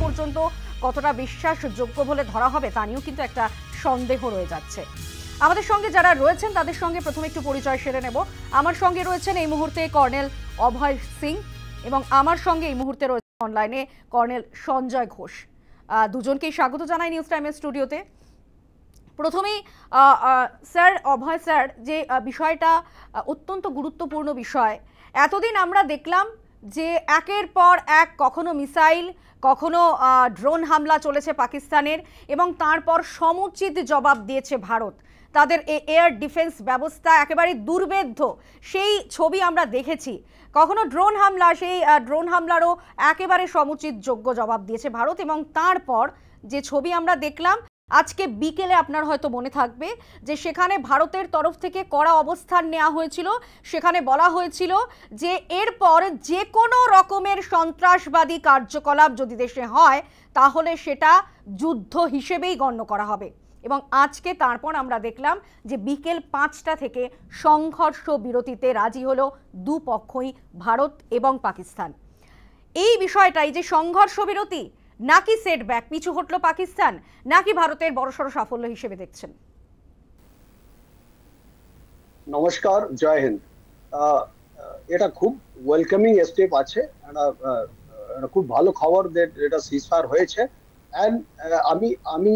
পর্যন্ত কতটা বিশ্বাসযোগ্য বলে ধরা হবে তা নিয়েও কিন্তু একটা সন্দেহ রয়ে যাচ্ছে। আমাদের সঙ্গে যারা রয়েছেন তাদের সঙ্গে প্রথমে একটু পরিচয় সেরে নেব। আমার সঙ্গে রয়েছেন এই মুহূর্তে কর্নেল অভয় সিং এবং আমার সঙ্গে এই মুহূর্তে রয়েছে অনলাইনে কর্নেল সঞ্জয় ঘোষ। দুজনকেই স্বাগত জানাই নিউজ টাইমের স্টুডিওতে। প্রথমেই স্যার, অভয় স্যার, যে বিষয়টা অত্যন্ত গুরুত্বপূর্ণ বিষয়, এতদিন আমরা দেখলাম যে একের পর এক কখনো মিসাইল, কখনো ড্রোন হামলা চলেছে পাকিস্তানের এবং তারপর সমুচিত জবাব দিয়েছে ভারত। তাদের এয়ার ডিফেন্স ব্যবস্থা একেবারে দুর্ভেদ্য, সেই ছবি আমরা দেখেছি। কখনো ড্রোন হামলা, সেই ড্রোন হামলারও একেবারে সমুচিত যোগ্য জবাব দিয়েছে ভারত। এবং তারপর যে ছবি আমরা দেখলাম আজকে বিকেলে, আপনার হয়তো মনে থাকবে যে সেখানে ভারতের তরফ থেকে কড়া অবস্থান নেওয়া হয়েছিল। সেখানে বলা হয়েছিল যে এরপর যে কোনো রকমের সন্ত্রাসবাদী কার্যকলাপ যদি দেশে হয় তাহলে সেটা যুদ্ধ হিসেবেই গণ্য করা হবে। এবং আজকে তারপর আমরা দেখলাম যে বিকেল 5টা থেকে সংঘর্ষ বিরতিতে রাজি হলো দুপক্ষই, ভারত এবং পাকিস্তান। এই বিষয়টাই যে সংঘর্ষ বিরতি নাকি সেটব্যাক, পিছু হটল পাকিস্তান, নাকি ভারতের বড়সড় সাফল্য হিসেবে দেখছেন? নমস্কার, জয় হিন্দ। এটা খুব ওয়েলকামিং স্টেপ আছে, খুব ভালো খবর এটা সিজফায়ার হয়েছে। এন্ড আমি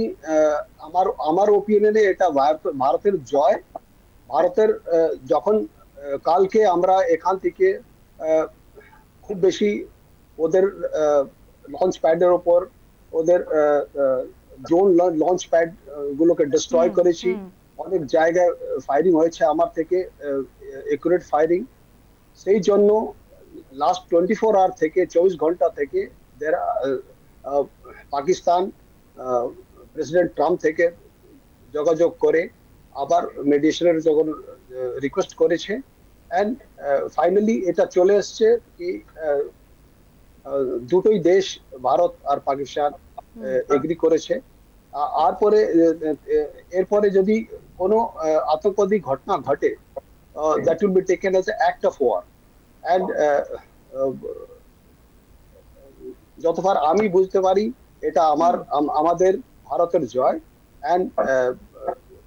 আমার ওপিনিয়নে এটা ভারতের জয়। ভারতের যখন কালকে আমরা এখান থেকে খুব বেশি ওদের লঞ্চ প্যাডের ওপর, ওদের ড্রোন লঞ্চ প্যাড গুলোকে ডিস্ট্রয় করেছি, অনেক জায়গায় ফায়ারিং হয়েছে আমার থেকে একুরেট ফায়ারিং। সেই জন্য লাস্ট 24 আওয়ার থেকে 24 ঘন্টা থেকে পাকিস্তান প্রেসিডেন্ট ট্রাম্প থেকে যোগাযোগ করে আবার মেডিয়েশনের যখন রিকোয়েস্ট করেছে, এন্ড ফাইনালি এটা চলে এসছে কি দুটোই দেশ, ভারত আর পাকিস্তান, এগ্রি করেছে। এরপরে যদি কোনো আতঙ্কবাদী ঘটনা ঘটে, that will be taken as act of war. And যতবার আমি বুঝতে পারি এটা আমাদের ভারতের জয়। এন্ড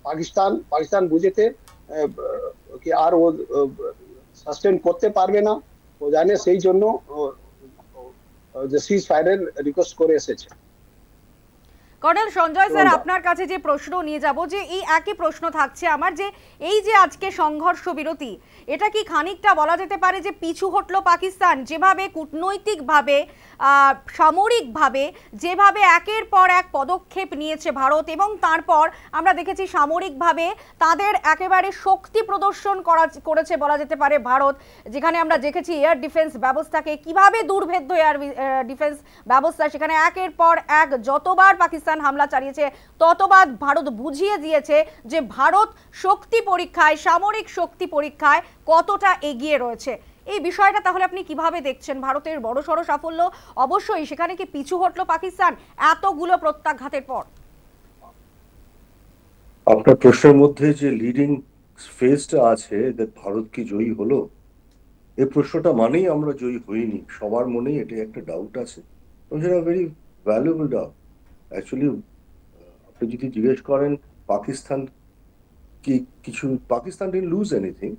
পাকিস্তান বুঝেতে কি আর ও সাস্টেন করতে পারবে না, ও জানে, সেই জন্য যে সিজ ফায়ারের রিকোয়েস্ট করে এসেছে। কর্নেল সঞ্জয় স্যার, আপনার কাছে যে প্রশ্ন নিয়ে যাব, যে এই একই প্রশ্ন থাকছে আমার, যে এই যে আজকে সংঘর্ষ বিরতি, এটা কি খানিকটা বলা যেতে পারে যে পিছু হটলো পাকিস্তান? যেভাবে কূটনৈতিকভাবে, সামরিকভাবে যেভাবে একের পর এক পদক্ষেপ নিয়েছে ভারত, এবং তারপর আমরা দেখেছি সামরিকভাবে তাদের একেবারে শক্তি প্রদর্শন করেছে বলা যেতে পারে ভারত, যেখানে আমরা দেখেছি এয়ার ডিফেন্স ব্যবস্থাকে কিভাবে দুর্ভেদ্য এয়ার ডিফেন্স ব্যবস্থা, সেখানে একের পর এক যতবার পাকিস্তান হামলা চালিয়েছে ততবার ভারত বুঝিয়ে দিয়েছে যে ভারত শক্তি পরীক্ষায়, সামরিক শক্তি পরীক্ষায় কতটা এগিয়ে রয়েছে। এই বিষয়টা তাহলে আপনি কিভাবে দেখছেন? ভারতের বড়সড় সাফল্য, অবশ্যই সেখানে কি পিছু হটলো পাকিস্তান এতগুলো প্রত্যাঘাতের পর? আপনার প্রশ্নের মধ্যে যে লিডিং ফেজটা আছে, ভারত কি জয়ী হলো, এই প্রশ্নটা মানেই আমরা জয়ী হইনি। সবার মনেই এটা একটা ডাউট আছে, সেটা ভেরি ভ্যালুয়েবল ডাউট। অ্যাকচুয়ালি আপনি যদি জিজ্ঞেস করেন Pakistan didn't lose anything.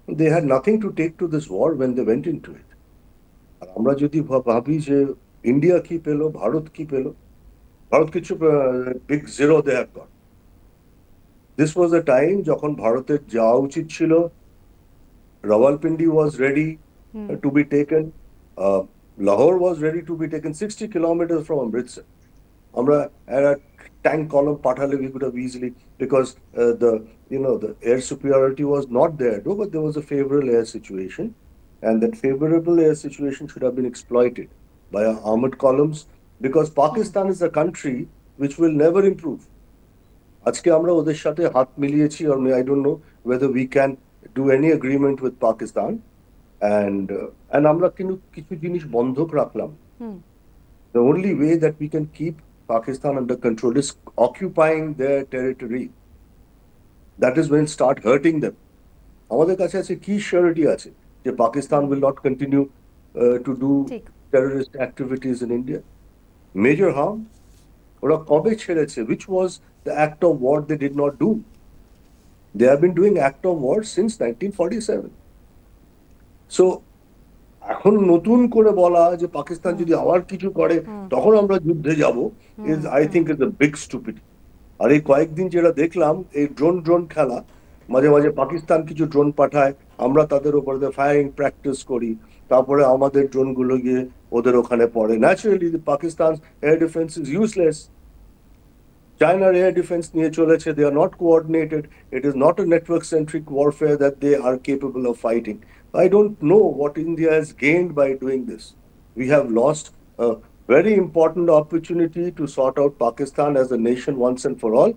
They had nothing to take to this war when they went into it. আর আমরা যদি ভাবি যে ইন্ডিয়া কি পেল, ভারত কি পেল, ভারত কিছু big zero they have got. This was a time যখন ভারতের যাওয়া উচিত ছিল, Rawalpindi was ready to be taken, Lahore was ready to be taken, 60 kilometers from Amritsar. Amra a tank column pathale we could have easily, because the air superiority was not there, though, but there was a favorable air situation, and that favorable air situation should have been exploited by our armored columns, because Pakistan is a country which will never improve. Ajke amra oder sathe hath miliechi, or I don't know whether we can do any agreement with Pakistan, and amra kichu jinish bondhok rakhlam. The only way that we can keep Pakistan under control is occupying their territory. That is when it start hurting them. আমাদের কাছে আছে কি surety আছে যে Pakistan will not continue to do terrorist activities in India? major harm? ওরা কবে ছেড়েছে? Which was the act of war they did not do? They have been doing act of war since 1947. So এখন নতুন করে বলা যে পাকিস্তান যদি আবার কিছু করে তখন আমরা যুদ্ধে যাব, is I think is a big stupidity. আর এই কয়েকদিন যেটা দেখলাম এই ড্রোন খেলা, মাঝে মাঝে পাকিস্তান কিছু ড্রোন পাঠায়, আমরা তাদের উপরে ফায়ারিং প্র্যাকটিস করি, তারপরে আমাদের ড্রোনগুলো গিয়ে ওদের ওখানে পড়ে। Naturally Pakistan air defence is useless. চায়নার এয়ার ডিফেন্স নিয়ে চলেছে, they are not coordinated. It is not a network centric warfare that they are capable of fighting. I don't know what India has gained by doing this. We have lost a very important opportunity to sort out Pakistan as a nation once and for all.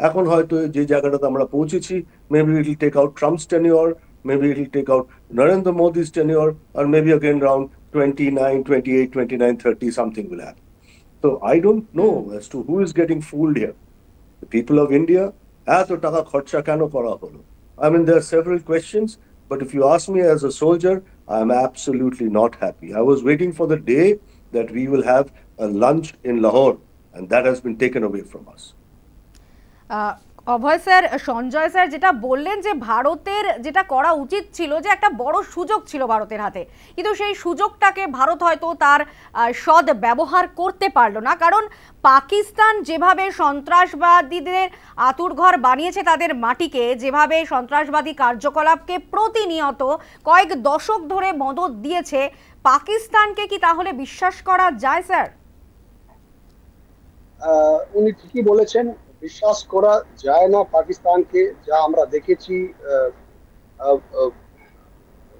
এখন হয়তো যে জায়গাটাতে আমরা পৌঁছেছি, maybe it will take out Trump's tenure, maybe it will take out Narendra Modi's tenure, or maybe again around 29, 28, 29, 30 something will happen. So I don't know as to who is getting fooled here. The people of India, এত টাকা খরচা কেন করা হলো? I mean, there are several questions, but if you ask me as a soldier, I am absolutely not happy. I was waiting for the day that we will have a lunch in Lahore, and that has been taken away from us. Abhay sir, Sanjay sir যেটা বললেন যে ভারতের যেটা করা উচিত ছিল, যে একটা বড় সুযোগ ছিল ভারতের হাতে, কিন্তু সেই সুযোগটাকে ভারত হয়তো তার সদ ব্যবহার করতে পারলো না। কারণ পাকিস্তান যেভাবে সন্ত্রাসবাদীদের আতুরঘর বানিয়েছে তাদের মাটিকে, যেভাবে সন্ত্রাসবাদী কার্যকলাপকে প্রতিনিয়ত কয়েক দশক ধরে মদত দিয়েছে, পাকিস্তানকে কি তাহলে বিশ্বাস করা যায় স্যার? উনি ঠিকই বলেছেন, বিশ্বাস করা যায় না পাকিস্তানকে। যা আমরা দেখেছি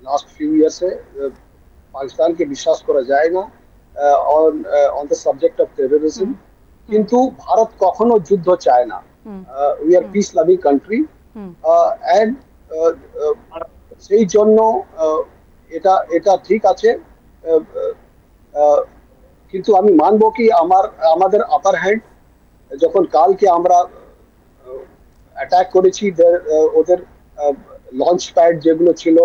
লাস্ট ফিউ ইয়ার্সে, পাকিস্তানকে বিশ্বাস করা যায় না on the subject of terrorism. কিন্তু ভারত কখনো যুদ্ধ চায় না। We are peace loving country, and সেই জন্য এটা ঠিক আছে। কিন্তু আমি মানবো কি আমাদের আপার হ্যান্ড, যখন কালকে আমরা অ্যাটাক করেছি ওদের লঞ্চ প্যাড যেগুলো ছিল,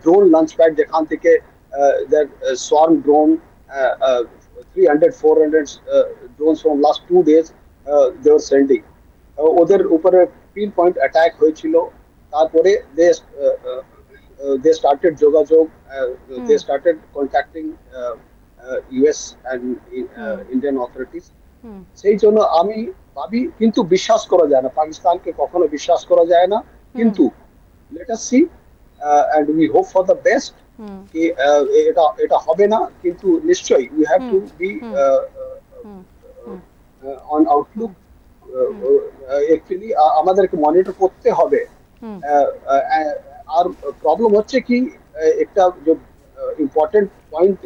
ড্রোন লঞ্চ প্যাড, যেখান থেকে swarm drone 300-400 drones from last 2 days they were sending, ওদের উপরে পিন পয়েন্ট অ্যাটাক হয়েছিল। তারপরে they started যোগাযোগ, they started contacting US and Indian authorities. সেই জন্য আমি ভাবি, কিন্তু বিশ্বাস করা যায় না পাকিস্তানকে, কখনো বিশ্বাস করা যায় না। কিন্তু let us see and we hope for the best. এটা হবে না, কিন্তু নিশ্চয়ই we have to be on outlook. Actually আমাদেরকে মনিটর করতে হবে। আর প্রবলেম হচ্ছে কি, একটা যে ইম্পর্টেন্ট পয়েন্ট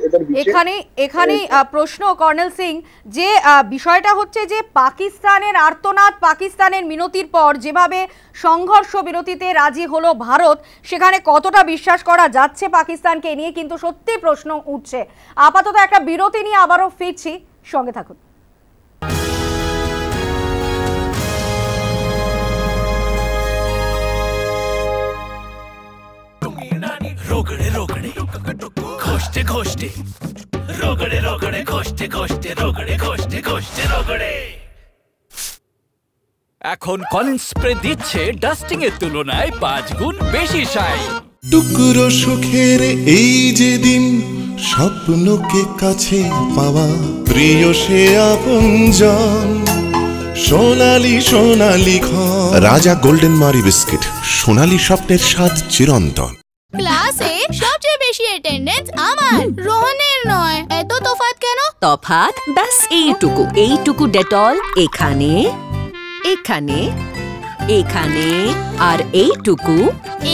এখানে প্রশ্ন কর্নেল সিং, যে বিষয়টা হচ্ছে যে পাকিস্তানের আর্তনাদ, পাকিস্তানের মিনতির পর যেভাবে সংঘর্ষ বিরতিতে রাজি হলো ভারত, সেখানে কতটা বিশ্বাস করা যাচ্ছে পাকিস্তানকে নিয়ে কিন্তু সত্যি প্রশ্ন উঠছে। আপাতত একটা বিরতি নিয়ে আবারও ফিরছি, সঙ্গে থাকুন। रोगड़े रोगड़े खोस्टे खोस्टे रोगड़े रोगड़े खोस्टे खोस्टे रोगड़े खोस्टे खोस्टे रोगड़े। এখন কলিন্স স্প্রে দিচ্ছে ডাস্টিং এর তুলনায় 5 গুণ বেশি শাইন। টুকরো সুখের এই যে দিন, স্বপ্নকে কাছে পাওয়া, প্রিয় সে আপনজন, সোনালি সোনালি ঘর। রাজা গোল্ডেন মারি বিস্কিট, সোনালি স্বপ্নের স্বাদ চিরন্তন। ক্লাসে সবচেয়ে বেশি অ্যাটেন্ডেন্স আমার, রোহনের নয়। এত তফাৎ কেন? তফাৎ ব্যাস এইটুকু ডেটল এখানে, এখানে, এখানে আর এইটুকু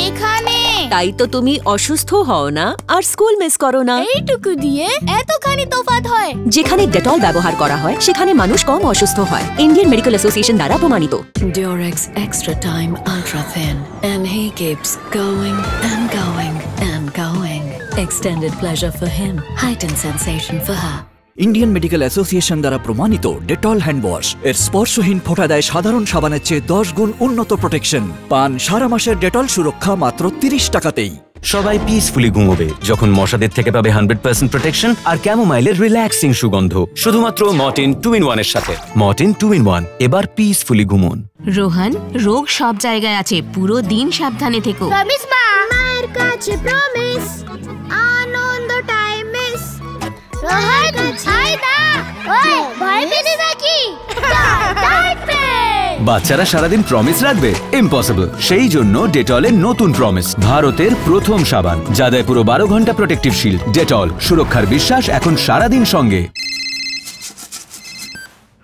এখানে। তাই তো তুমি অসুস্থ হও না আর স্কুল মিস করো না। এইটুকু দিয়ে এতখানি তফাৎ হয়? যেখানে ডেটল ব্যবহার করা হয় সেখানে মানুষ কম অসুস্থ হয়, ইন্ডিয়ান মেডিকেল অ্যাসোসিয়েশন দ্বারা প্রমাণিত। Durex Extra Time Ultra Thin, and he keeps going and going and going. Extended pleasure for him, heightened sensation for her. Indian medical association দ্বারা প্রমাণিত ডেটল হ্যান্ড ওয়াশ এর স্পর্শহীন ফোঁটা দেয় সাধারণ সাবানের চেয়ে 10 গুণ উন্নত প্রোটেকশন। পান সারা মাসের ডেটল সুরক্ষা মাত্র 30 টাকাতেই। সবাই পিসফুলি ঘুমোবে যখন মশাদের থেকে পাবে 100% প্রোটেকশন আর ক্যামোমাইলের রিল্যাক্সিং সুগন্ধ, শুধুমাত্র মর্টিন 2-in-1 এর সাথে। মর্টিন 2-in-1, এবার পিসফুলি ঘুমোন। রোহন, রোগ সব জায়গায় আছে, পুরো দিন সাবধানে থেকো। প্রমিস মা, মায়ের কাছে প্রমিস, আনন্দটাই মিস। রোহন, হাই দা, ওই ভয় পেলি নাকি? বাচ্চারা সারাদিন প্রমিস রাখবে? ইম্পসিবল। সেই জন্য ডেটলের নতুন প্রমিস, ভারতের প্রথম সাবান যা দেয় পুরো 12 ঘন্টা প্রোটেক্টিভ শিল্ড। ডেটল, সুরক্ষার বিশ্বাস এখন সারাদিন সঙ্গে।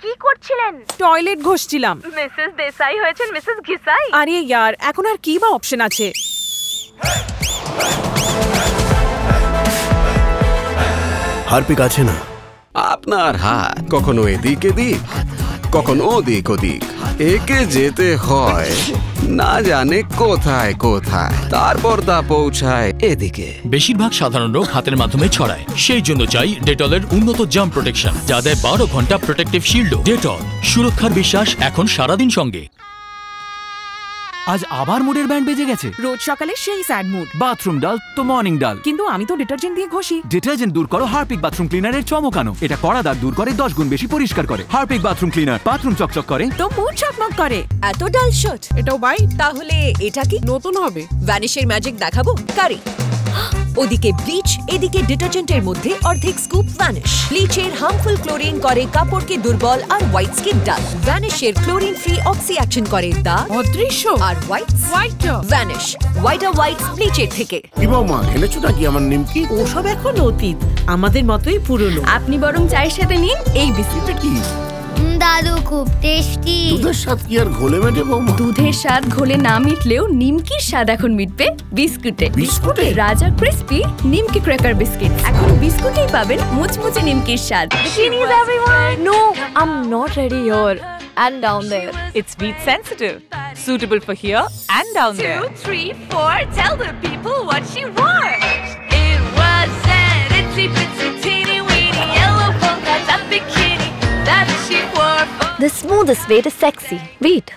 কি করছিলেন? টয়লেট ঘষছিলাম। মিসেস দেসাই হয়েছেন মিসেস ঘিসাই? আরে ইয়ার, এখন আর কি বা অপশন আছে? হারপিক আছে না? আপনার হাত কখনো এদিক এদিক, কখনো ওদিক ওদিক, একে যেতে হয় না জানে কোথায় কোথায়, তারপর তা পৌঁছায় এদিকে। বেশিরভাগ সাধারণ রোগ হাতের মাধ্যমে ছড়ায়, সেই জন্য চাই ডেটলের উন্নত জার্ম প্রোটেকশন যা দেয় 12 ঘন্টা প্রোটেক্টিভ শিল্ড। ডেটল, সুরক্ষার বিশ্বাস এখন সারাদিন সঙ্গে। আজ আবার মুডের ব্যান্ড বেজে গেছে। রোজ সকালে সেই স্যাড মুড। বাথরুম ডাল তো মর্নিং ডাল। কিন্তু আমি তো ডিটারজেন্ট দিয়ে ঘষি। ডিটারজেন্ট দূর করো হারপিক বাথরুম ক্লিনারের চমকানো। এটা কড়া দাগ দূর করে 10 গুণ বেশি পরিষ্কার করে। হারপিক বাথরুম ক্লিনার, বাথরুম চকচক করে তো মুড চকমক করে। এত ডাল শট, এটাও বাই। তাহলে এটা কি নতুন হবে? ভ্যানিশের ম্যাজিক দেখাবো? কারি। ওদিকে ব্লিচ, এদিকে ডিটারজেন্টের মধ্যে অর্ধেক স্কুপ ভ্যানিশ। ব্লিচের হার্মফুল ক্লোরিন করে কাপড়কে দুর্বল আর হোয়াইট স্কিন ডাল। ভ্যানিশের ক্লোরিন ফ্রি অক্সি অ্যাকশন করে দাগ অদৃশ্য আর হোয়াইট ভ্যানিশ। হোয়াইট ব্লিচের থেকে। কি বৌমা, এনেছো নাকি আমার নিমকি? ওসব এখন অতীত, আমাদের মতোই পুরনো। আপনি বরং চায়ের সাথে নিন এই বিস্কুট। কি দাদু খুব টেস্টি। দুধের স্বাদ কি আর ঘোলে মেটে বৌমা? দুধের স্বাদ ঘোলে না মিটলেও নিমকির স্বাদ এখন মিটবে বিস্কুটে। বিস্কুটে? রাজা ক্রিস্পি নিমকি ক্র্যাকার বিস্কিট, এখন বিস্কুটেই পাবেন মুচমুচে নিমকির স্বাদ। No, I'm not ready here and down there. It's beat sensitive, suitable for here and down there. 2, 3, 4, tell the people what she wore. It was an itsy bitsy teeny weeny yellow polka dot bikini that she wore. The smoothest way to sexy. Beat.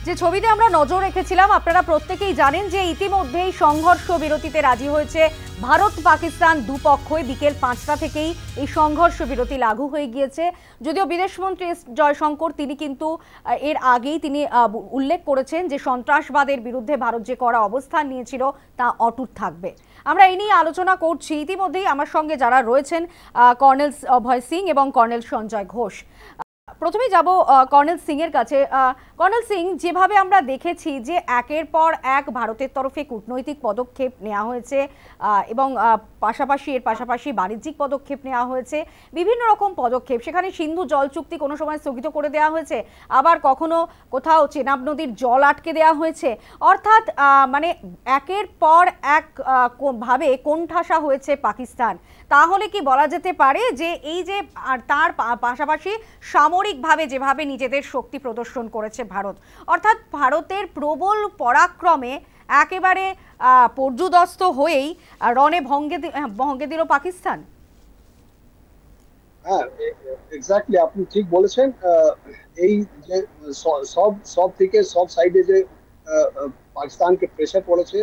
যে ছবিতে আমরা নজর রেখেছিলাম, আপনারা প্রত্যেকেই জানেন যে ইতিমধ্যেই সংঘর্ষ বিরতিতে রাজি হয়েছে ভারত পাকিস্তান দুপক্ষই। বিকেল 5টা থেকেই এই সংঘর্ষ বিরতি লাগু হয়ে গিয়েছে। যদিও বিদেশমন্ত্রী এস জয়শঙ্কর তিনি কিন্তু এর আগেই তিনি উল্লেখ করেছেন যে সন্ত্রাসবাদের বিরুদ্ধে ভারত যে কড়া অবস্থান নিয়েছিল তা অটুট থাকবে। আমরা এই নিয়ে আলোচনা করছি। ইতিমধ্যেই আমার সঙ্গে যারা রয়েছেন কর্নেল অভয় সিং এবং কর্নেল সঞ্জয় ঘোষ। প্রথমেই যাব কর্নেল সিং এর কাছে। কর্নেল সিং, যেভাবে আমরা দেখেছি যে একের পর এক ভারতের তরফে কূটনৈতিক পদক্ষেপ নেওয়া হয়েছে এবং এর পাশাপাশি বাণিজ্যিক পদক্ষেপ নেওয়া হয়েছে, বিভিন্ন রকম পদক্ষেপ। সেখানে সিন্ধু জল চুক্তি কোনো সময় স্থগিত করে দেওয়া হয়েছে, আবার কখনো কোথাও চেনাব নদীর জল আটকে দেওয়া হয়েছে। অর্থাৎ মানে একের পর এক ভাবে কোণঠাসা হয়েছে পাকিস্তান। তাহলে কি বলা যেতে পারে যে এই যে আর তার পাশাপাশি সামরিকভাবে যেভাবে নিজেদের শক্তি প্রদর্শন করেছে ভারত, অর্থাৎ ভারতের প্রবল পরাক্রমে একেবারে পর্যুদস্ত হয়েই রণে ভঙ্গে দিল পাকিস্তান? হ্যাঁ, এক্স্যাক্টলি, আপনি ঠিক বলেছেন। এই যে সব থেকে সব সাইডে যে পাকিস্তানকে প্রেসার পড়েছে,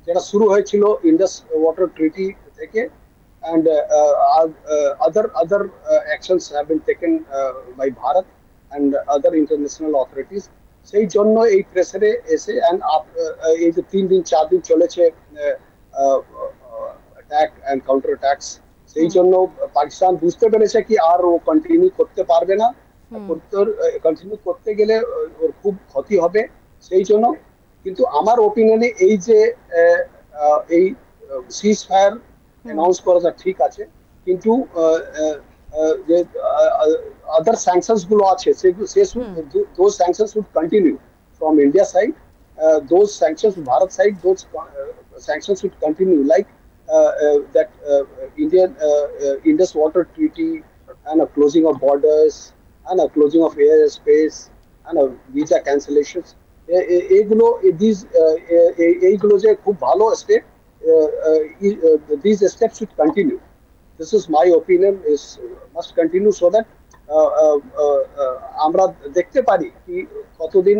যেটা শুরু হয়েছিল ইন্ডাস ওয়াটার ট্রিটি থেকে, and other actions have been taken by Bharat and other international authorities. সেই জন্য এই প্রেসারে এসে এই যে 3 দিন 4 দিন চলেছে অ্যাটাক এন্ড কাউন্টার অ্যাটাকস, সেই জন্য পাকিস্তান বুঝতে পেরেছে কি আর ও কন্টিনিউ করতে পারবে না। কন্টিনিউ করতে গেলে ওর খুব ক্ষতি হবে। সেই জন্য কিন্তু আমার ওপিনিয়নে এই যে এই সিজ ফায়ার অ্যানাউন্স করাটা ঠিক আছে, কিন্তু যে আদার স্যাংশনস গুলো আছে those sanctions would continue from India side. Those sanctions Bharat side, those sanctions would continue, like that Indian Indus Water Treaty and a closing of borders and a closing of airspace and a visa cancellations. এইগুলো যে খুব ভালো step, these steps should continue. this is my opinion, is must continue so that আমরা দেখতে পারি কি কতদিন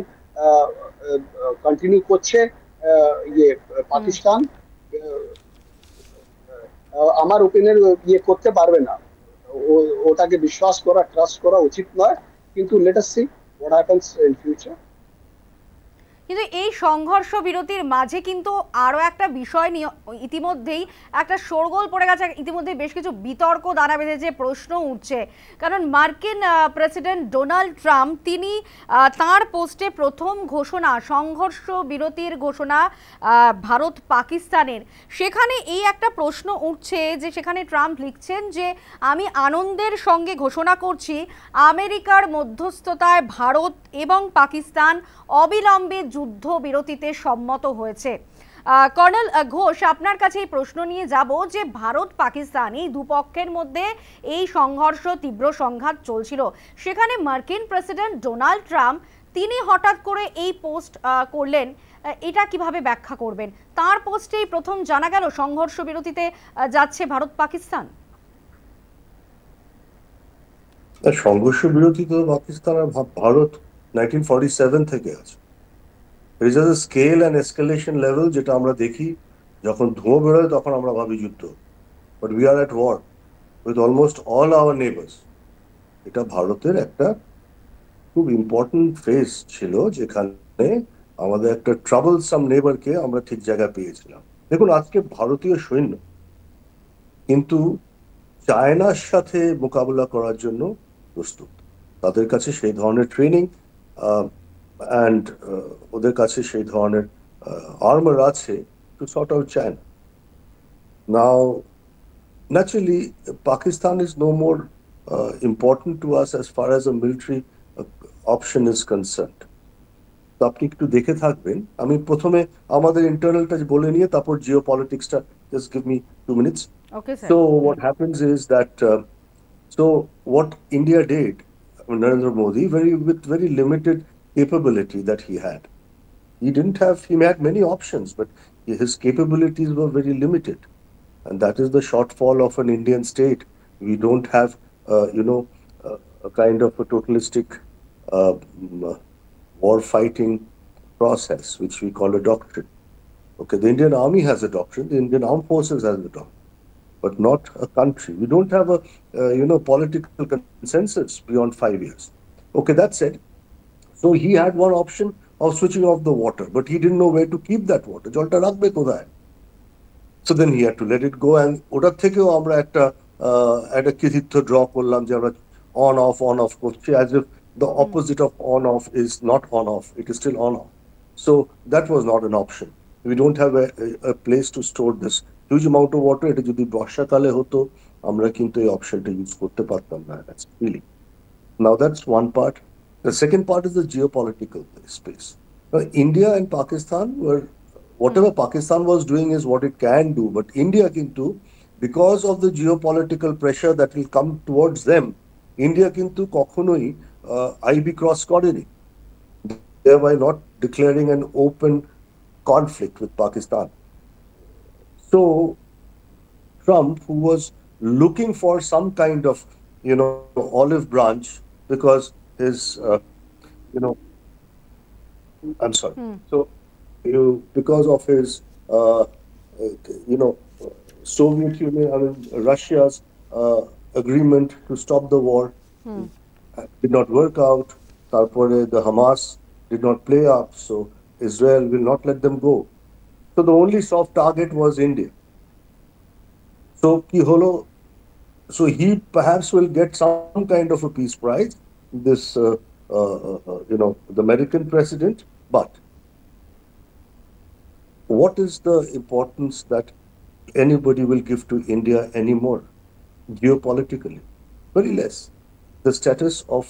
continue করছে ইয়ে পাকিস্তান। আমার ওপিনিয়ন ইয়ে করতে পারবে না, ওটাকে বিশ্বাস করা, ট্রাস্ট করা উচিত নয়, কিন্তু let us see what happens in future. কিন্তু এই সংঘর্ষ বিরতির মাঝে কিন্তু আরও একটা বিষয় নিয়ে ইতিমধ্যেই একটা শোরগোল পড়ে গেছে, ইতিমধ্যেই বেশ কিছু বিতর্ক দানা বেঁধেছে, প্রশ্ন উঠছে। কারণ মার্কিন প্রেসিডেন্ট ডোনাল্ড ট্রাম্প তিনি তাঁর পোস্টে প্রথম ঘোষণা, সংঘর্ষ বিরতির ঘোষণা ভারত পাকিস্তানের, সেখানে এই একটা প্রশ্ন উঠছে যে সেখানে ট্রাম্প লিখছেন যে আমি আনন্দের সঙ্গে ঘোষণা করছি আমেরিকার মধ্যস্থতায় ভারত এবং পাকিস্তান অবিলম্বে যুদ্ধ বিরতিতে সম্মত হয়েছে। কর্নেল ঘোষ, আপনার কাছে এই প্রশ্ন নিয়ে যাব যে ভারত পাকিস্তান এই দুপক্ষের মধ্যে এই সংঘর্ষ, তীব্র সংঘাত চলছিল, সেখানে মার্কিন প্রেসিডেন্ট ডোনাল্ড ট্রাম্প তিনি হঠাৎ করে এই পোস্ট করলেন, এটা কিভাবে ব্যাখ্যা করবেন? তার পোস্টেই প্রথম জানা গেল সংঘর্ষ বিরতিতে যাচ্ছে ভারত পাকিস্তান। সংঘর্ষ বিরতি তো পাকিস্তান আর ভারত 1947 থেকে আছে। There is a scale and escalation level যেটা আমরা দেখি, যখন ধোঁয়া বেরোয় তখন আমরা ভাবি যুদ্ধ, but we are at war with almost all our neighbors. এটা ভারতের একটা খুব ইম্পর্টেন্ট ফেজ ছিল, যেখানে আমাদের একটা ট্রাবলসাম নেইবারকে আমরা ঠিক জায়গায় পেয়েছিলাম। দেখুন, আজকে ভারতীয় সৈন্য কিন্তু চায়নার সাথে মোকাবিলা করার জন্য প্রস্তুত। তাদের কাছে সেই ধরনের ট্রেনিং and ওদের কাছে সেই ধরনের আর্মার আছে to sort out China. Now, naturally, Pakistan is no more important to us as far as a military option is concerned. তো আপনি একটু দেখে থাকবেন, আমি প্রথমে আমাদের ইন্টারনালটা বলে নিয়ে তারপর Jio পলিটিক্সটা, just give me 2 minutes. Okay, sir. So what happens is that so what India did, Narendra Modi, with very limited capability that he had. He had many options, but his capabilities were very limited. And that is the shortfall of an Indian state. We don't have, a kind of a totalistic war fighting process, which we call a doctrine. Okay, the Indian Army has a doctrine, the Indian Armed Forces has a doctrine, but not a country. We don't have a, political consensus beyond 5 years. Okay, that said, so he had one option of switching off the water, but he didn't know where to keep that water. জলটা রাখবে কোথায়? So then he had to let it go, and ওটার থেকেও আমরা একটা কৃতিত্ব draw করলাম যে আমরা on off করছি, as if the opposite of on off is not on off, it is still on off. So that was not an option. We don't have a place to store this huge amount of water. এটা যদি বর্ষাকালে হতো আমরা কিন্তু এই অপশনটা use করতে পারতাম না। That's really. Now that's one part. The second part is the geopolitical space. Now, India and Pakistan were, whatever Pakistan was doing is what it can do, but India kintu, because of the geopolitical pressure that will come towards them, India kintu kokhonoi IB cross koreni, thereby not declaring an open conflict with Pakistan. So Trump, who was looking for some kind of, olive branch, because his, I'm sorry. So, because of his, Soviet Union, Russia's agreement to stop the war did not work out. Tarpore, the Hamas did not play up, so Israel will not let them go. So the only soft target was India. So so he perhaps will get some kind of a peace prize, this, the American president, but what is the importance that anybody will give to India anymore, geopolitically? Very less. The status of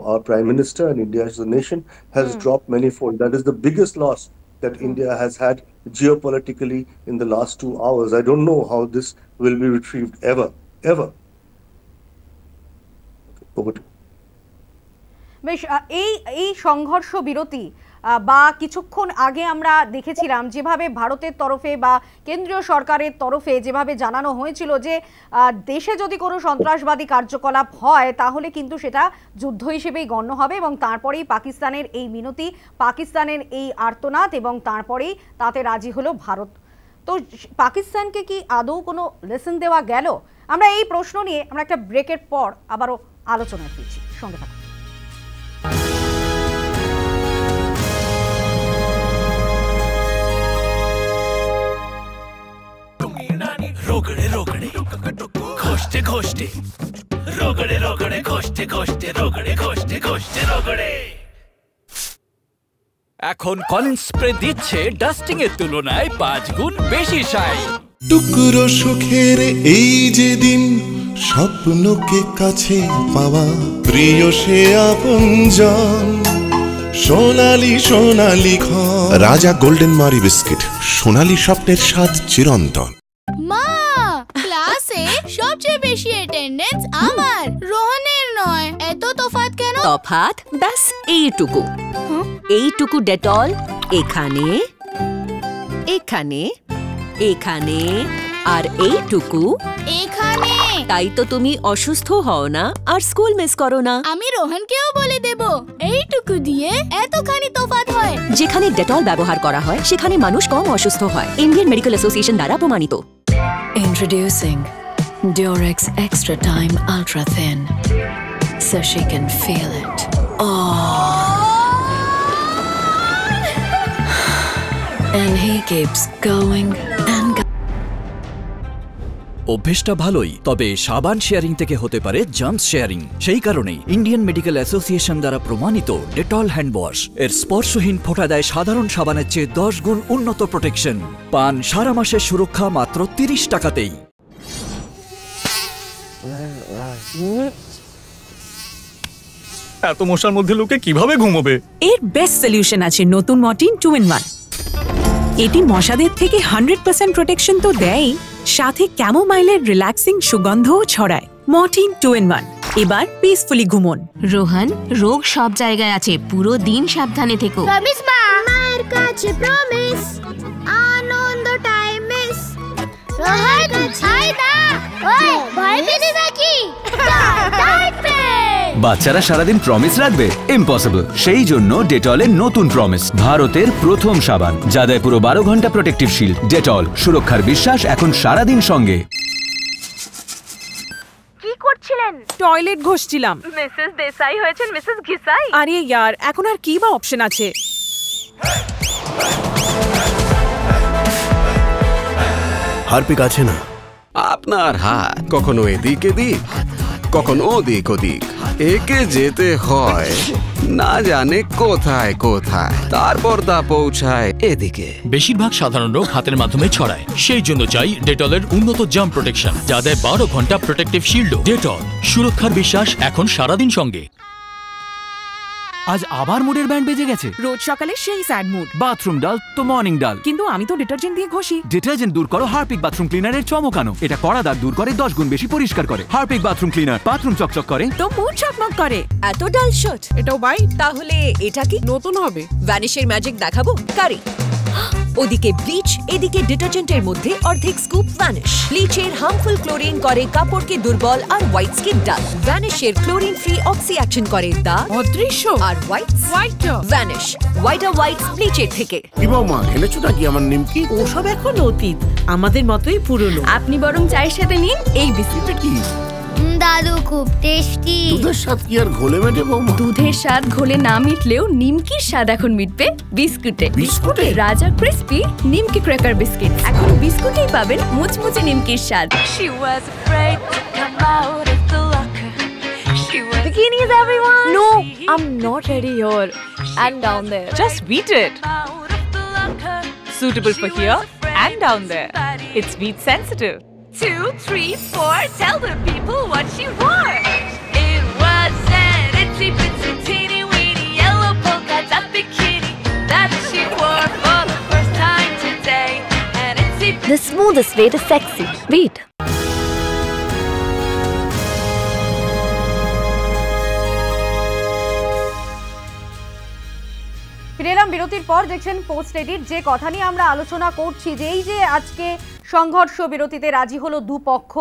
our Prime Minister and India as a nation has dropped manifold. That is the biggest loss that India has had geopolitically in the last 2 hours. I don't know how this will be retrieved ever. Okay, over to you. বেশ, এই সংঘর্ষ বিরতি বা কিছুক্ষণ আগে আমরা দেখেছিলাম যেভাবে ভারতের তরফে বা কেন্দ্রীয় সরকারের তরফে যেভাবে জানানো হয়েছিল যে দেশে যদি কোনো সন্ত্রাসবাদী কার্যকলাপ হয় তাহলে কিন্তু সেটা যুদ্ধ হিসেবেই গণ্য হবে এবং তারপরেই পাকিস্তানের এই মিনতি, পাকিস্তানের এই আর্তনাদ এবং তারপরেই তাতে রাজি হলো ভারত। তো পাকিস্তানকে কি আদৌ কোনো লেসন দেওয়া গেল? আমরা এই প্রশ্ন নিয়ে আমরা একটা ব্রেকের পর আবারও আলোচনায় ফিরছি, সঙ্গে থাকুন। रोगड़े रोगड़े घोष्टे घोष्टे रोगड़े रोगड़े घोष्टे घोष्टे रोगड़े घोष्टे घोष्टे रोगड़े। এখন কলিন স্প্রে দিচ্ছে ডাস্টিং এর তুলনায় 5 গুণ বেশি শাইন। টুকরো সুখের এই যে দিন স্বপ্নকে কাছে পাওয়া প্রিয় সে আপনজন সোনালি সোনালি ঘর রাজা গোল্ডেন মারি বিস্কিট সোনালি স্বপ্নের স্বাদ চিরন্তন। মা ক্লাসে সবচেয়ে বেশি অ্যাটেন্ডেন্স আমার, রোহনের নয়। এত তফাৎ কেন? তফাৎ ব্যাস এইটুকু। এইটুকু ডেটল এখানে, এখানে, এখানে আর এইটুকু এখানে। তাই তো তুমি অসুস্থ হও না আর স্কুল মিস করো না। আমি রোহনকেও বলে দেব এইটুকু দিয়ে এতখানি তফাৎ হয়। যেখানে ডেটল ব্যবহার করা হয় সেখানে মানুষ কম অসুস্থ হয়। ইন্ডিয়ান মেডিকেল অ্যাসোসিয়েশন দ্বারা প্রমাণিত। Introducing Durex Extra Time Ultra Thin, so she can feel it. And he keeps going and going. অভ্যেসটা ভালোই, তবে সাবান শেয়ারিং থেকে হতে পারে জাম্পস শেয়ারিং। সেই কারণেই ইন্ডিয়ান মেডিকেল অ্যাসোসিয়েশন দ্বারা প্রমাণিত ডেটল হ্যান্ড ওয়াশ এর স্পর্শহীন ফোঁটা দেয় সাধারণ সাবানের চেয়ে 10 গুণ উন্নত প্রোটেকশন। পান সারা মাসের সুরক্ষা মাত্র 30 টাকাতেই। এত মশার মধ্যে লোকে কিভাবে ঘুমোবে? এর বেস্ট সলিউশন আছে নতুন মর্টিন 2-in-1। এটি মশাদের থেকে 100% প্রোটেকশন তো দেয়, সাথে ক্যামোমাইলের রিল্যাক্সিং সুগন্ধও ছড়ায়। মর্টিন 2-in-1, এবার পিসফুলি ঘুমোন। রোহন, রোগ সব জায়গায় আছে, পুরো দিন সাবধানে থেকো। প্রমিস মা, মায়ের কাছে প্রমিস, আনন্দ টাইম মিস। রোহন ছাই না, ওই ভয় পেতে নাকি? বাচ্চারা সারাদিন প্রমিস রাখবে? ইম্পসিবল। সেই জন্য ডেটলের নতুন প্রমিস, ভারতের প্রথম সাবান যা দেয় পুরো 12 ঘন্টা প্রোটেক্টিভ শিল্ড। ডেটল, সুরক্ষার বিশ্বাস এখন সারাদিন সঙ্গে। কি করছিলেন? টয়লেট ঘষছিলাম। মিসেস দেসাই হয়েছেন মিসেস ঘিসাই। আরে ইয়ার, এখন আর কি বা অপশন আছে? হারপিক আছে না? আপনার হাত কখনো এদিক এদিক, কখনো ওদিক ওদিক, একে যেতে হয় না জানে কোথায় কোথায়, তারপর তা পৌঁছায় এদিকে। বেশিরভাগ সাধারণ রোগ হাতের মাধ্যমে ছড়ায়, সেই জন্য চাই ডেটলের উন্নত জাম্প প্রোটেকশন যা দেয় 12 ঘন্টা প্রোটেক্টিভ শিল্ড। ডেটল, সুরক্ষার বিশ্বাস এখন সারাদিন সঙ্গে। আজ আবার মুডের ব্যান্ড বেজে গেছে। রোজ সকালে সেই স্যাড মুড। বাথরুম ডাল তো মর্নিং ডাল। কিন্তু আমি তো ডিটারজেন্ট দিয়ে ঘষি। ডিটারজেন্ট দূর করো হারপিক বাথরুম ক্লিনারের চমকানো। এটা কড়া দাগ দূর করে 10 গুণ বেশি পরিষ্কার করে। হারপিক বাথরুম ক্লিনার, বাথরুম চকচক করে তো মুড চকমক করে। এত ডাল শট, এটাও বাই। তাহলে এটা কি নতুন হবে? ভ্যানিশের ম্যাজিক দেখাবো? কারি ওদিকে ব্লিচ, এদিকে ডিটারজেন্টের মধ্যে অর্ধেক স্কুপ ভ্যানিশ। ব্লিচের হার্মফুল ক্লোরিন করে কাপড়কে দুর্বল আর হোয়াইট স্কিন ডাল। ভ্যানিশের ক্লোরিন ফ্রি অক্সি অ্যাকশন করে দাগ অদৃশ্য আর হোয়াইট ভ্যানিশ। হোয়াইটার হোয়াইট ব্লিচের থেকে। কি বৌমা, এনেছো নাকি আমার নিমকি? ওসব এখন অতীত, আমাদের মতোই পুরনো। আপনি বরং চায়ের সাথে নিন এই বিস্কুটটা। কি দাদু খুব টেস্টি। দুধের স্বাদ কি আর ঘোলে মেটে বৌমা? দুধের স্বাদ ঘোলে না মিটলেও নিমকির স্বাদ এখন মিটবে বিস্কুটে। বিস্কুটে? রাজা ক্রিস্পি নিমকি ক্র্যাকার বিস্কিট, এখন বিস্কুটেই পাবেন মুচমুচে নিমকির স্বাদ। She was afraid to come out of the locker. She was bikinis everyone. No, I'm not ready here and down there. Just beat it. Suitable for here and down there. It's beat sensitive. 2, 3, 4, tell the people what she wore. It was an itsy bitsy teeny weeny yellow polka dot bikini that she wore for the first time today. And itsy The smoothest way to sexy. Beat. ফিরে এলাম বিরতির পর। দেখছেন post edit. যে কথা নিয়ে আমরা আলোচনা করছি যে এই যে আজকে সংঘর্ষ বিরতিতে রাজি হলো দুপক্ষ,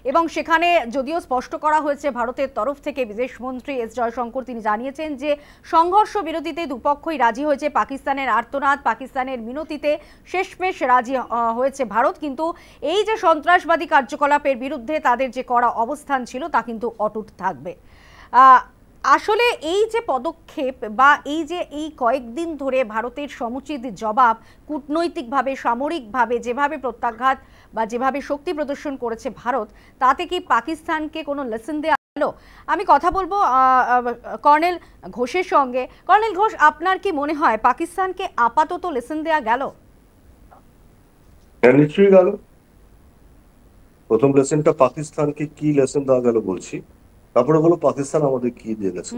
এবং সেখানে যদিও স্পষ্ট করা হয়েছে ভারতের তরফ থেকে, বিদেশমন্ত্রী এস জয়শঙ্কর তিনি জানিয়েছেন যে সংঘর্ষ বিরতিতে দুপক্ষই রাজি হয়েছে। পাকিস্তানের আর্তনাদ, পাকিস্তানের মিনতিতে শেষমেশ রাজি হয়েছে ভারত, কিন্তু এই যে সন্ত্রাসবাদী কার্যকলাপের বিরুদ্ধে তাদের যে কড়া অবস্থান ছিল তা কিন্তু অটুট থাকবে। আসলে এই যে পদক্ষেপ বা এই যে এই কয়েকদিন ধরে ভারতের সমুচিত জবাব কূটনৈতিকভাবে, সামরিকভাবে যেভাবে প্রত্যাঘাত বা যেভাবে শক্তি প্রদর্শন করেছে ভারত, তাতে কি পাকিস্তানকে কোনো লেসন দেওয়া হলো? আমি কথা বলবো কর্নেল ঘোষের সঙ্গে। কর্নেল ঘোষ, আপনার কি মনে হয় পাকিস্তানকে আপাতত লেসন দেওয়া গেল? নিশ্চয়ই গেল। প্রথম লেসনটা পাকিস্তানকে কি লেসন দেওয়া গেল বলছি, তারপরে বলো পাকিস্তান আমাদের কি দিয়ে গেছে।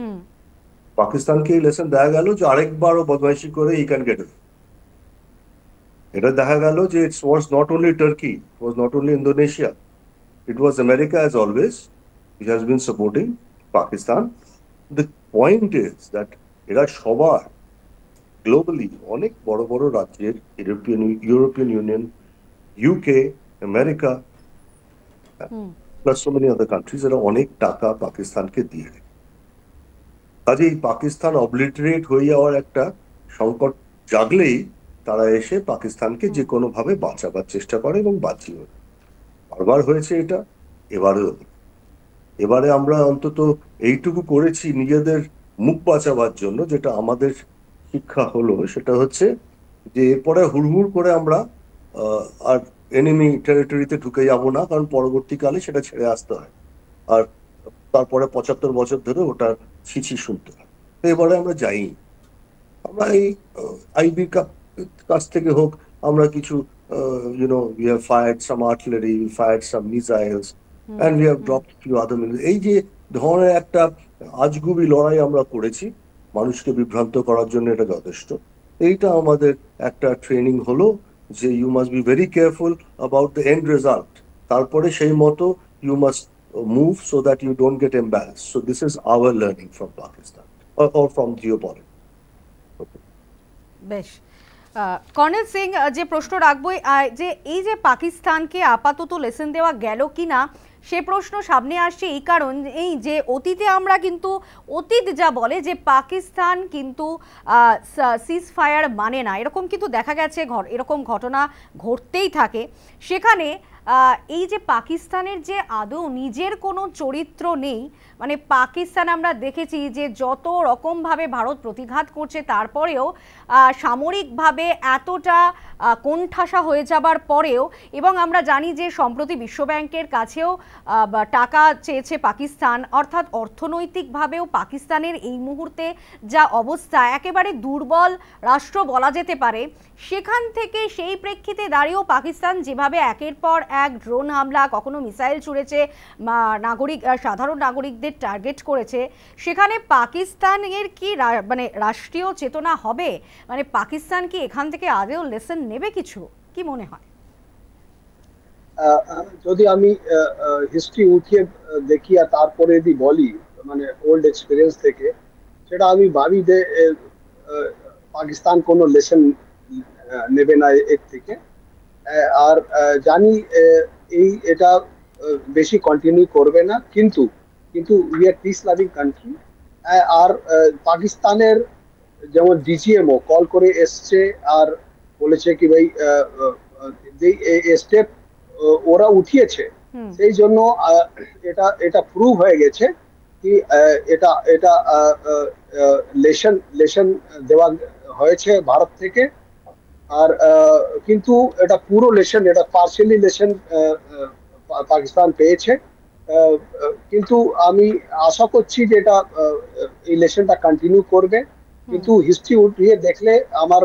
পাকিস্তানকে এই লেসন দেখা গেল যে আরেকবারও বদমাইশি করে ই ক্যান গেট ইট। এটা দেখা গেল যে it's was not only turkey, it was not only Indonesia, it was America as always, which has been supporting Pakistan. The point is that এরা সবার গ্লোবালি অনেক বড় বড় রাজ্যের, European union, UK, America, plus so many other countries, এরা অনেক টাকা পাকিস্তানকে দিয়ে দেয়। কাজেই পাকিস্তান অবলিটারেট হয়ে যাওয়ার একটা সংকট জাগলেই তারা এসে পাকিস্তানকে যে কোনো ভাবে বাঁচাবার চেষ্টা করে এবং বাঁচিয়ে। বারবার হয়েছে এটা, এবারেও। এবারে আমরা অন্তত এইটুকু করেছি নিজেদের মুখ বাঁচাবার জন্য, যেটা আমাদের শিক্ষা হলো সেটা হচ্ছে যে এরপরে হুড়হুড় করে আমরা আর এনিমি টেরিটরিতে ঢুকে যাব না, কারণ পরবর্তীকালে সেটা ছেড়ে আসতে হয়, আর তারপরে 75 বছর ধরে ওটার ছিছি শুনতে হয়। তো এবারে আমরা যাই, আমরা এই আইবির কাছ থেকে হোক আমরা কিছু we have fired some artillery, we fired some missiles, and we have dropped few other missiles. এই যে ধরনের একটা আজগুবি লড়াই আমরা করেছি মানুষকে বিভ্রান্ত করার জন্য, এটা যথেষ্ট। এইটা আমাদের একটা ট্রেনিং হলো যে you must be very careful about the end result, তারপরে সেই মতো you must move so that you don't get embarrass. So this is our learning from Pakistan or from geopolitics. বেশ, কর্নেল সিং, যে প্রশ্ন রাখবো যে এই যে পাকিস্তানকে আপাতত লেসন দেওয়া গেল কিনা সে প্রশ্ন সামনে আসছে এই কারণ এই যে অতীতে আমরা কিন্তু অতীত যা বলে যে পাকিস্তান কিন্তু সিজ ফায়ার মানে না, এরকম কিন্তু দেখা গেছে, এরকম ঘটনা ঘটতেই থাকে। সেখানে এই যে পাকিস্তানের যে আদৌ নিজের কোনো চরিত্র নেই, মানে পাকিস্তান আমরা দেখেছি যে যত রকমভাবে ভারত প্রতিঘাত করছে তারপরেও সামরিকভাবে এতটা কোণঠাসা হয়ে যাবার পরেও, এবং আমরা জানি যে সম্প্রতি বিশ্বব্যাংকের কাছেও টাকা চেয়েছে পাকিস্তান, অর্থাৎ অর্থনৈতিকভাবেও পাকিস্তানের এই মুহূর্তে যা অবস্থা একেবারে দুর্বল রাষ্ট্র বলা যেতে পারে। সেখান থেকে সেই প্রেক্ষিতে দাঁড়িয়েও পাকিস্তান যেভাবে একের পর এক ড্রোন হামলা, কখনো মিসাইল ছুড়েছে, সাধারণ নাগরিকদের টার্গেট করেছে, সেখানে পাকিস্তানের কি মানে রাষ্ট্রীয় চেতনা হবে? মানে পাকিস্তান কি এখান থেকে আদৌ লেসন নেবে কিছু, কি মনে হয়? যদি আমি হিস্ট্রি উঠিয়ে দেখি আর তারপরে যদি বলি মানে ওল্ড এক্সপিরিয়েন্স থেকে, সেটা আমি ভাবি যে পাকিস্তান কোনো লেসন নেবে না এর থেকে। আর জানি এটা বেশি কন্টিনিউ করবে না, কিন্তু we are peace loving country. আর পাকিস্তানের যেমন ডিজিএমও কল করে এসছে আর বলেছে কি ভাই স্টেপ ওরা উঠিয়েছে, সেই জন্য এটা প্রুভ হয়ে গেছে কি এটা লেসন দেওয়া হয়েছে ভারত থেকে। আর কিন্তু এটা পুরো লেসন, এটা পার্সিয়ালি লেসন পাকিস্তান পেয়েছে, কিন্তু আমি আশা করছি যে এটা এই লেসনটা কন্টিনিউ করবে। কিন্তু হিস্ট্রি উঠিয়ে দেখলে আমার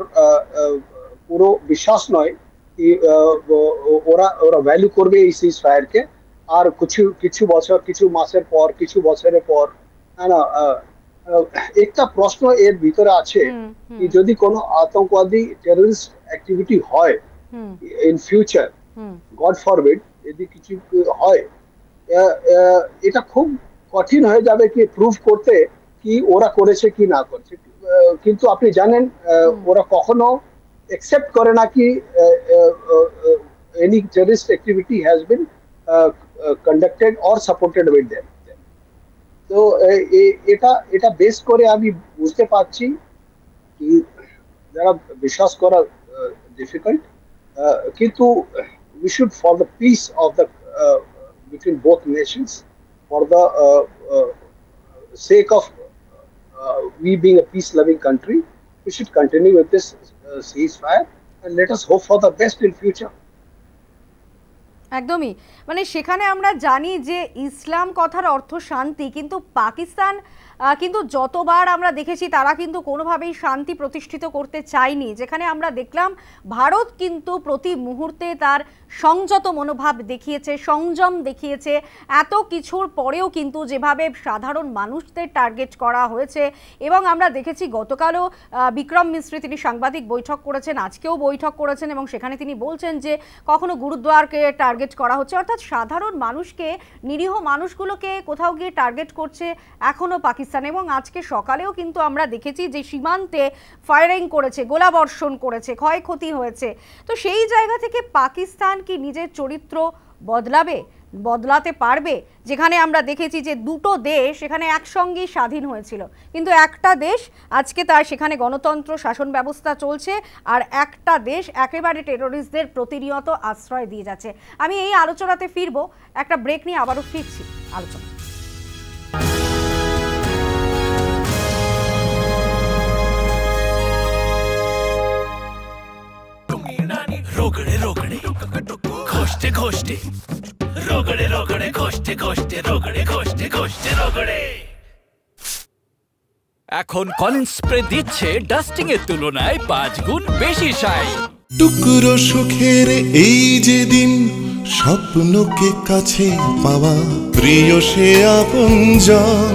পুরো বিশ্বাস নয় কি ওরা ভ্যালু করবে এই সিজ ফায়ারকে। আর কিছু বছর, কিছু মাসের পর, কিছু বছরের পর, না একটা প্রশ্ন এর ভিতরে আছে কি যদি কোনো আতঙ্কবাদী টেররিস্ট অ্যাক্টিভিটি হয় ইন ফিউচার, গড ফরবিড যদি কিছু হয়, এটা খুব কঠিন হয়ে যাবে কি প্রুভ করতে কি ওরা করেছে কি না করেছে। কিন্তু আপনি জানেন ওরা কখনো একসেপ্ট করে না কি any terrorist activity has been conducted or supported with them. তো এটা বেস করে আমি বুঝতে পারছি কি যারা বিশ্বাস করা ডিফিকাল্ট, কিন্তু we should for the peace of the between both nations, for the sake of we being a peace loving country, we should continue with this ceasefire and let us hope for the best in future. একদমই, মানে সেখানে আমরা জানি যে ইসলাম কথার অর্থ শান্তি, কিন্তু পাকিস্তান কিন্তু যতবার আমরা দেখেছি তারা কিন্তু কোনোভাবেই শান্তি প্রতিষ্ঠিত করতে চায়নি। যেখানে আমরা দেখলাম ভারত কিন্তু প্রতি মুহূর্তে তার সংযত মনোভাব দেখিয়েছে, সংযম দেখিয়েছে। এত কিছুর পরেও কিন্তু যেভাবে সাধারণ মানুষদের টার্গেট করা হয়েছে, এবং আমরা দেখেছি গতকালও বিক্রম মিস্ত্রি তিনি সাংবাদিক বৈঠক করেছেন, আজকেও বৈঠক করেছেন, এবং সেখানে তিনি বলছেন যে কখনো গুরুদ্বারকে টার্গেট করা হচ্ছে, অর্থাৎ সাধারণ মানুষকে, নিরীহ মানুষগুলোকে কোথাও গিয়ে টার্গেট করছে এখনও পাকিস্তান। এবং আজকে সকালেও কিন্তু আমরা দেখেছি যে সীমান্তে ফায়ারিং করেছে, গোলাবর্ষণ করেছে, ক্ষয়ক্ষতি হয়েছে। তো সেই জায়গা থেকে পাকিস্তান কি নিজের চরিত্র বদলাতে পারবে? যেখানে আমরা দেখেছি যে দুটো দেশ এখানে একসঙ্গেই স্বাধীন হয়েছিল, কিন্তু একটা দেশ আজকে তার সেখানে গণতন্ত্র শাসন ব্যবস্থা চলছে, আর একটা দেশ একেবারে টেরোরিস্টদের প্রতিনিয়ত আশ্রয় দিয়ে যাচ্ছে। আমি এই আলোচনাতে ফিরবো, একটা ব্রেক নিয়ে আবারও ফিরছি আলোচনা। रोगड़े रोगड़े घोष्टे घोष्टे रोगड़े रोगड़े घोष्टे घोष्टे रोगड़े घोष्टे घोष्टे रोगड़े। এখন কলিন্স স্প্রে দিচ্ছে ডাস্টিং এর তুলনায় 5 গুণ বেশি শাইন। টুকরো সুখের এই যে দিন, স্বপ্নকে কাছে পাওয়া, প্রিয় সে আপনজন,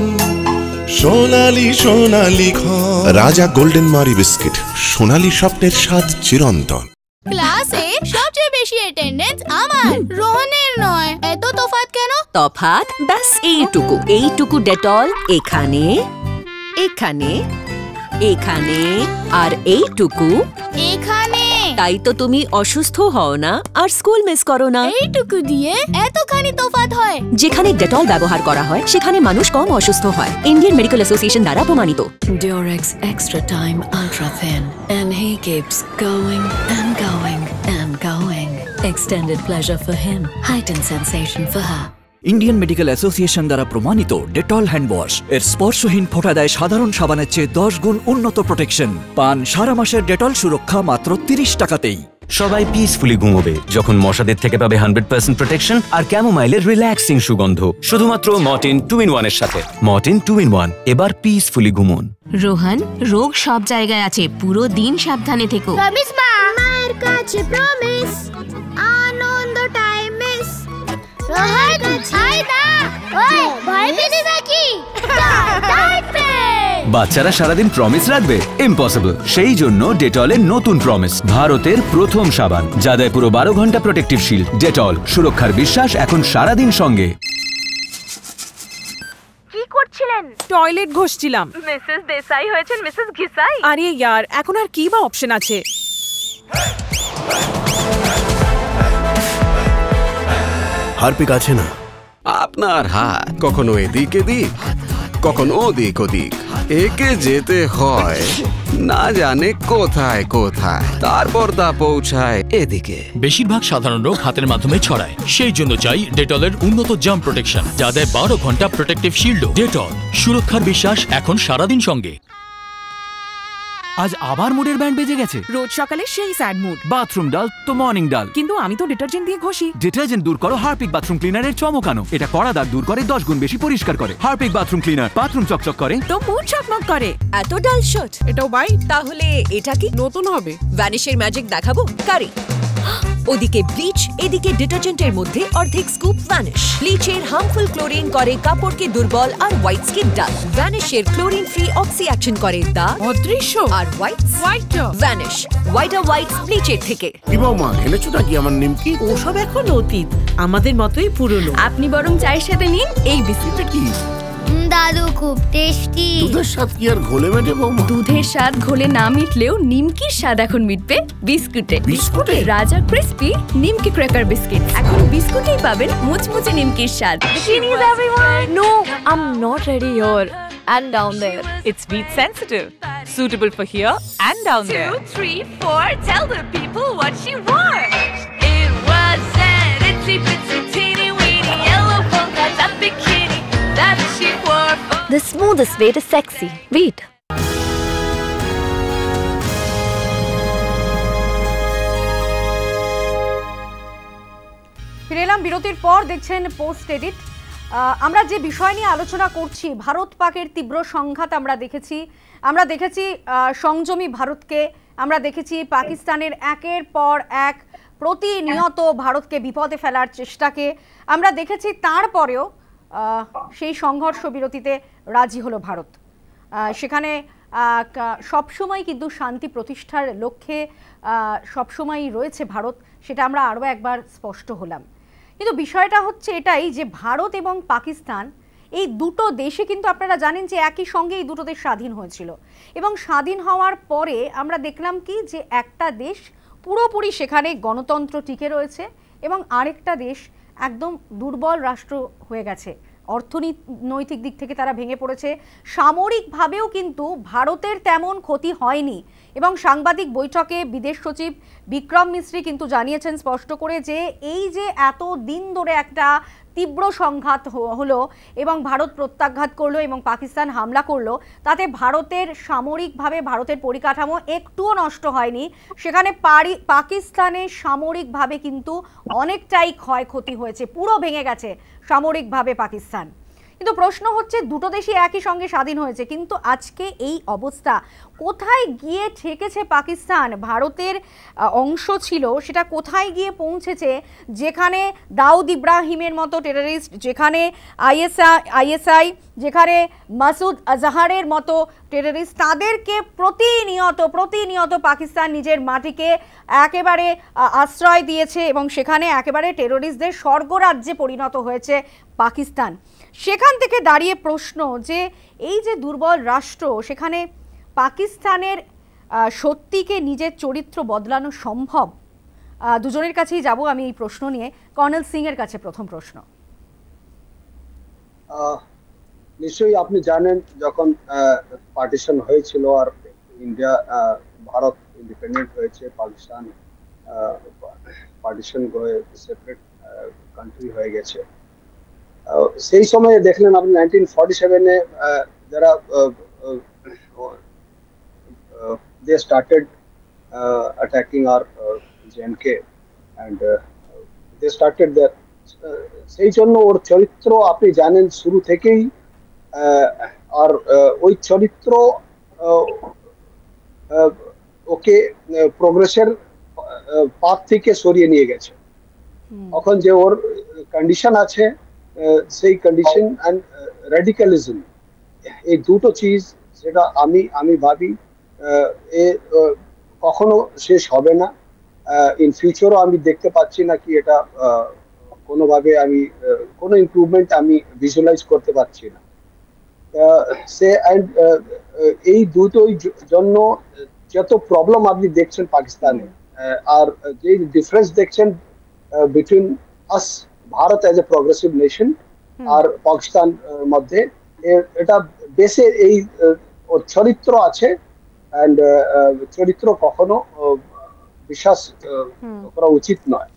সোনালি সোনালি ঘর। রাজা গোল্ডেন মারি বিস্কিট, সোনালি স্বপ্নের স্বাদ চিরন্তন। ক্লাসে সবচেয়ে বেশি অ্যাটেন্ডেন্স আমার, রোহনের নয়। এত তফাৎ কেন? তফাৎ ব্যাস এইটুকু ডেটল এখানে, এখানে, এখানে আর এইটুকু এখানে। তাই তো তুমি অসুস্থ হও না আর স্কুল মিস করো না। এইটুকু দিয়ে এতখানি তফাৎ হয়? যেখানে ডেটল ব্যবহার করা হয় সেখানে মানুষ কম অসুস্থ হয়, ইন্ডিয়ান মেডিকেল অ্যাসোসিয়েশন দ্বারা প্রমাণিত। Durex Extra Time Ultra Thin, and he keeps going and going and going. Extended pleasure for him, heightened sensation for her. Indian medical association দ্বারা প্রমাণিত ডেটল হ্যান্ড ওয়াশ এর স্পর্শহীন ফোঁটা দেয় সাধারণ সাবানের চেয়ে 10 গুণ উন্নত প্রোটেকশন। পান সারা মাসের ডেটল সুরক্ষা মাত্র 30 টাকাতেই। সবাই পিসফুলি ঘুমোবে যখন মশাদের থেকে পাবে 100% প্রোটেকশন আর ক্যামোমাইলের রিল্যাক্সিং সুগন্ধ, শুধুমাত্র মর্টিন 2-in-1 এর সাথে। মর্টিন 2-in-1, এবার পিসফুলি ঘুমোন। রোহন, রোগ সব জায়গায় আছে, পুরো দিন সাবধানে থেকো। প্রমিস মা, মায়ের কাছে প্রমিস, আনন্দটাই মিস। রোহন ছাই না, ওই ভয় পেতে নাকি? বাচ্চারা সারাদিন প্রমিস রাখবে? ইম্পসিবল। সেই জন্য ডেটলের নতুন প্রমিস, ভারতের প্রথম সাবান যা দেয় পুরো 12 ঘন্টা প্রোটেক্টিভ শিল্ড। ডেটল, সুরক্ষার বিশ্বাস এখন সারাদিন সঙ্গে। কি করছিলেন? টয়লেট ঘষছিলাম। মিসেস দেসাই হয়েছেন মিসেস ঘিসাই? আরে ইয়ার, এখন আর কি বা অপশন আছে? হারপিক আছে না? আপনার হাত কখনো এদিক এদিক, কখনো ওদিক ওদিক, একে যেতে হয় না জানে কোথায় কোথায়, তারপর তা পৌঁছায় এদিকে। বেশিরভাগ সাধারণ রোগ হাতের মাধ্যমে ছড়ায়, সেই জন্য চাই ডেটলের উন্নত জার্ম প্রোটেকশন যা দেয় 12 ঘন্টা প্রোটেক্টিভ শিল্ড। ডেটল, সুরক্ষার বিশ্বাস এখন সারাদিন সঙ্গে। আজ আবার মুডের ব্যান্ড বেজে গেছে। রোজ সকালে সেই স্যাড মুড। বাথরুম ডাল তো মর্নিং ডাল। কিন্তু আমি তো ডিটারজেন্ট দিয়ে ঘষি। ডিটারজেন্ট দূর করো হারপিক বাথরুম ক্লিনারের চমকানো। এটা কড়া দাগ দূর করে 10 গুণ বেশি পরিষ্কার করে। হারপিক বাথরুম ক্লিনার, বাথরুম চকচক করে তো মুড চকমক করে। এত ডাল শট, এটাও বাই। তাহলে এটা কি নতুন হবে? ভ্যানিশের ম্যাজিক দেখাবো? কারি। ওদিকে ব্লিচ, এদিকে ডিটারজেন্টের মধ্যে অর্ধেক স্কুপ ভ্যানিশ। ব্লিচের হার্মফুল ক্লোরিন করে কাপড়কে দুর্বল আর হোয়াইট স্কিন ডাল। ভ্যানিশের ক্লোরিন ফ্রি অক্সি অ্যাকশন করে দাগ অদৃশ্য আর হোয়াইট ভ্যানিশ। হোয়াইট ব্লিচের থেকে। কি বৌমা, এনেছো নাকি আমার নিমকি? ওসব এখন অতীত, আমাদের মতোই পুরনো। আপনি বরং চায়ের সাথে নিন এই বিস্কুটটা। কি দাদু খুব টেস্টি। দুধের স্বাদ কি আর ঘোলে মেটে বৌমা? দুধের স্বাদ ঘোলে না মিটলেও নিমকির স্বাদ এখন মিটবে বিস্কুটে। বিস্কুটে? রাজা ক্রিস্পি নিমকি ক্র্যাকার বিস্কিট, এখন বিস্কুটেই পাবেন মুচমুচে নিমকির স্বাদ। Bikinis, everyone! No, I'm not ready here and down there. It's beat sensitive. Suitable for here and down there. 2, 3, 4, tell the people what she wore. It was an itsy bitsy teeny weeny yellow polka dot bikini that she wore for The smoothest way to sexy. Wait. ফিরে এলাম বিরতির পর, দেখছেন post edit. আমরা যে বিষয় নিয়ে আলোচনা করছি, ভারত পাকের তীব্র সংঘাত আমরা দেখেছি সংযমী ভারতকে, আমরা দেখেছি পাকিস্তানের একের পর এক প্রতিনিয়ত ভারতকে বিপদে ফেলার চেষ্টাকে আমরা দেখেছি। তারপরেও সেই সংঘর্ষ বিরতিতে রাজি হলো ভারত। সেখানে সবসময় কিন্তু শান্তি প্রতিষ্ঠার লক্ষ্যে সবসময়ই রয়েছে ভারত, সেটা আমরা আরও একবার স্পষ্ট হলাম। কিন্তু বিষয়টা হচ্ছে এটাই যে ভারত এবং পাকিস্তান এই দুটো দেশে কিন্তু আপনারা জানেন যে একই সঙ্গে এই দুটো দেশ স্বাধীন হয়েছিল, এবং স্বাধীন হওয়ার পরে আমরা দেখলাম কি যে একটা দেশ পুরোপুরি সেখানে গণতন্ত্র টিকে রয়েছে এবং আরেকটা দেশ একদম দুর্বল রাষ্ট্র হয়ে গেছে। অর্থনৈতিক দিক থেকে তারা ভেঙে পড়েছে, সামরিকভাবেও কিন্তু ভারতের তেমন ক্ষতি হয়নি। এবং সাংবাদিক বৈঠকে বিদেশ সচিব বিক্রম মিশ্রি কিন্তু জানিয়েছেন স্পষ্ট করে যে এই যে এত দিন ধরে একটা তীব্র সংঘাত হলো এবং ভারত প্রত্যাঘাত করলো এবং পাকিস্তান হামলা করলো, তাতে ভারতের সামরিকভাবে ভারতের পরিকাঠামো একটুও নষ্ট হয়নি, সেখানে পাকিস্তানের সামরিকভাবে কিন্তু অনেকটাই ক্ষয়ক্ষতি হয়েছে, পুরো ভেঙে গেছে সামরিকভাবে পাকিস্তান। কিন্তু প্রশ্ন হচ্ছে দুটো দেশই একই সঙ্গে স্বাধীন হয়েছে, কিন্তু আজকে এই অবস্থা কোথায় গিয়ে ঠেকেছে পাকিস্তান? ভারতের অংশ ছিল, সেটা কোথায় গিয়ে পৌঁছেছে? যেখানে দাউদ ইব্রাহিমের মতো টেররিস্ট, যেখানে আইএসআই, যেখানে মাসুদ আজহারের মতো টেররিস্ট, তাদেরকে প্রতিনিয়ত পাকিস্তান নিজের মাটিকে একেবারে আশ্রয় দিয়েছে এবং সেখানে একেবারে টেররিস্টদের স্বর্গরাজ্যে পরিণত হয়েছে পাকিস্তান। সেখান থেকে দাঁড়িয়ে প্রশ্ন যে এই যে দুর্বল রাষ্ট্র, সেখানে পাকিস্তানের সত্যিকে নিজের চরিত্র বদলানো সম্ভব? দুজনের কাছেই যাব আমি এই প্রশ্ন নিয়ে। কর্নেল সিং এর কাছে প্রথম প্রশ্ন। নিশ্চয়ই আপনি জানেন যখন পার্টিশন হয়েছিল আর ইন্ডিয়া ভারত ইন্ডিপেন্ডেন্ট হয়েছে, পাকিস্তান পার্টিশন হয়ে সেপারেট কান্ট্রি হয়ে গেছে, সেই সময়ে দেখলেন আপনি 1947-এ যারা they started attacking our JNK and they started their সেই জন্য ওর চরিত্র আপনি জানেন শুরু থেকেই, আর ওই চরিত্র ওকে প্রোগ্রেসের পাথ থেকে সরিয়ে নিয়ে গেছে। এখন যে ওর কন্ডিশন আছে, সেই কন্ডিশন অ্যান্ড র্যাডিক্যালিজম, এই দুটো চিজ যেটা আমি ভাবি এ কখনো শেষ হবে না। ইন ফিউচারও আমি দেখতে পাচ্ছি না কি এটা কোনোভাবে আমি কোনো ইমপ্রুভমেন্ট আমি ভিজুয়ালাইজ করতে পারছি না। এই দুটোই জন্য যত প্রবলেম আপনি দেখছেন পাকিস্তানে, আর যে ডিফারেন্স দেখছেন between us Bharat as a progressive nation আর পাকিস্তান মধ্যে, এটা বেসে এই চরিত্র আছে। অ্যান্ড চরিত্র কখনো বিশ্বাস করা উচিত নয়,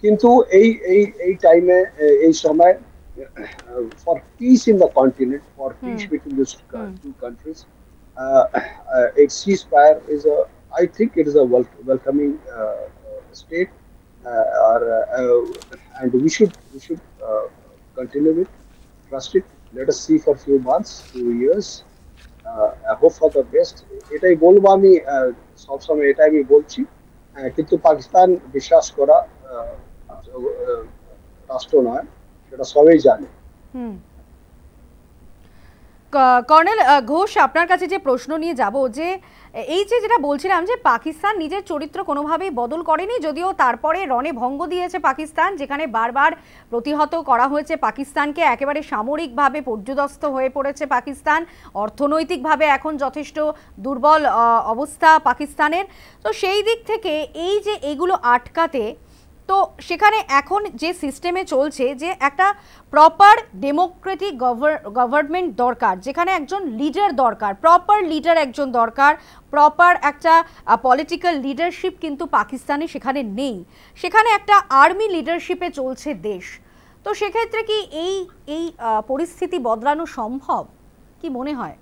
কিন্তু এই টাইমে এই সময় for peace in the continent, for peace between this two countries, a ceasefire is I think it is a welcoming state, and we should continue it, trust it, let us see for few months, few years, hope for the best. এটাই বলবো আমি, সবসময় এটাই আমি বলছি। কিন্তু পাকিস্তান বিশ্বাস করা রাষ্ট্র নয়, সেটা সবাই জানে। কর্নেল ঘোষ, আপনার কাছে যে প্রশ্ন নিয়ে যাব, যে এই যে যেটা বলছিলাম যে পাকিস্তান নিজের চরিত্র কোনোভাবেই বদল করেনি, যদিও তারপরে রণে ভঙ্গ দিয়েছে পাকিস্তান, যেখানে বারবার প্রতিহত করা হয়েছে পাকিস্তানকে, একেবারে সামরিকভাবে পর্যুদস্ত হয়ে পড়েছে পাকিস্তান, অর্থনৈতিকভাবে এখন যথেষ্ট দুর্বল অবস্থা পাকিস্তানের। তো সেই দিক থেকে এই যে এইগুলো আটকাতে, তো সেখানে এখন যে সিস্টেমে চলছে যে একটা প্রপার ডেমোক্রেটিক গভর্নমেন্ট দরকার, যেখানে একজন লিডার দরকার, প্রপার লিডার একজন দরকার, প্রপার একটা পলিটিক্যাল লিডারশিপ কিন্তু পাকিস্তানে সেখানে নেই, সেখানে একটা আর্মি লিডারশিপে চলছে দেশ। তো সেক্ষেত্রে কি এই পরিস্থিতি বদলানো সম্ভব, কি মনে হয়?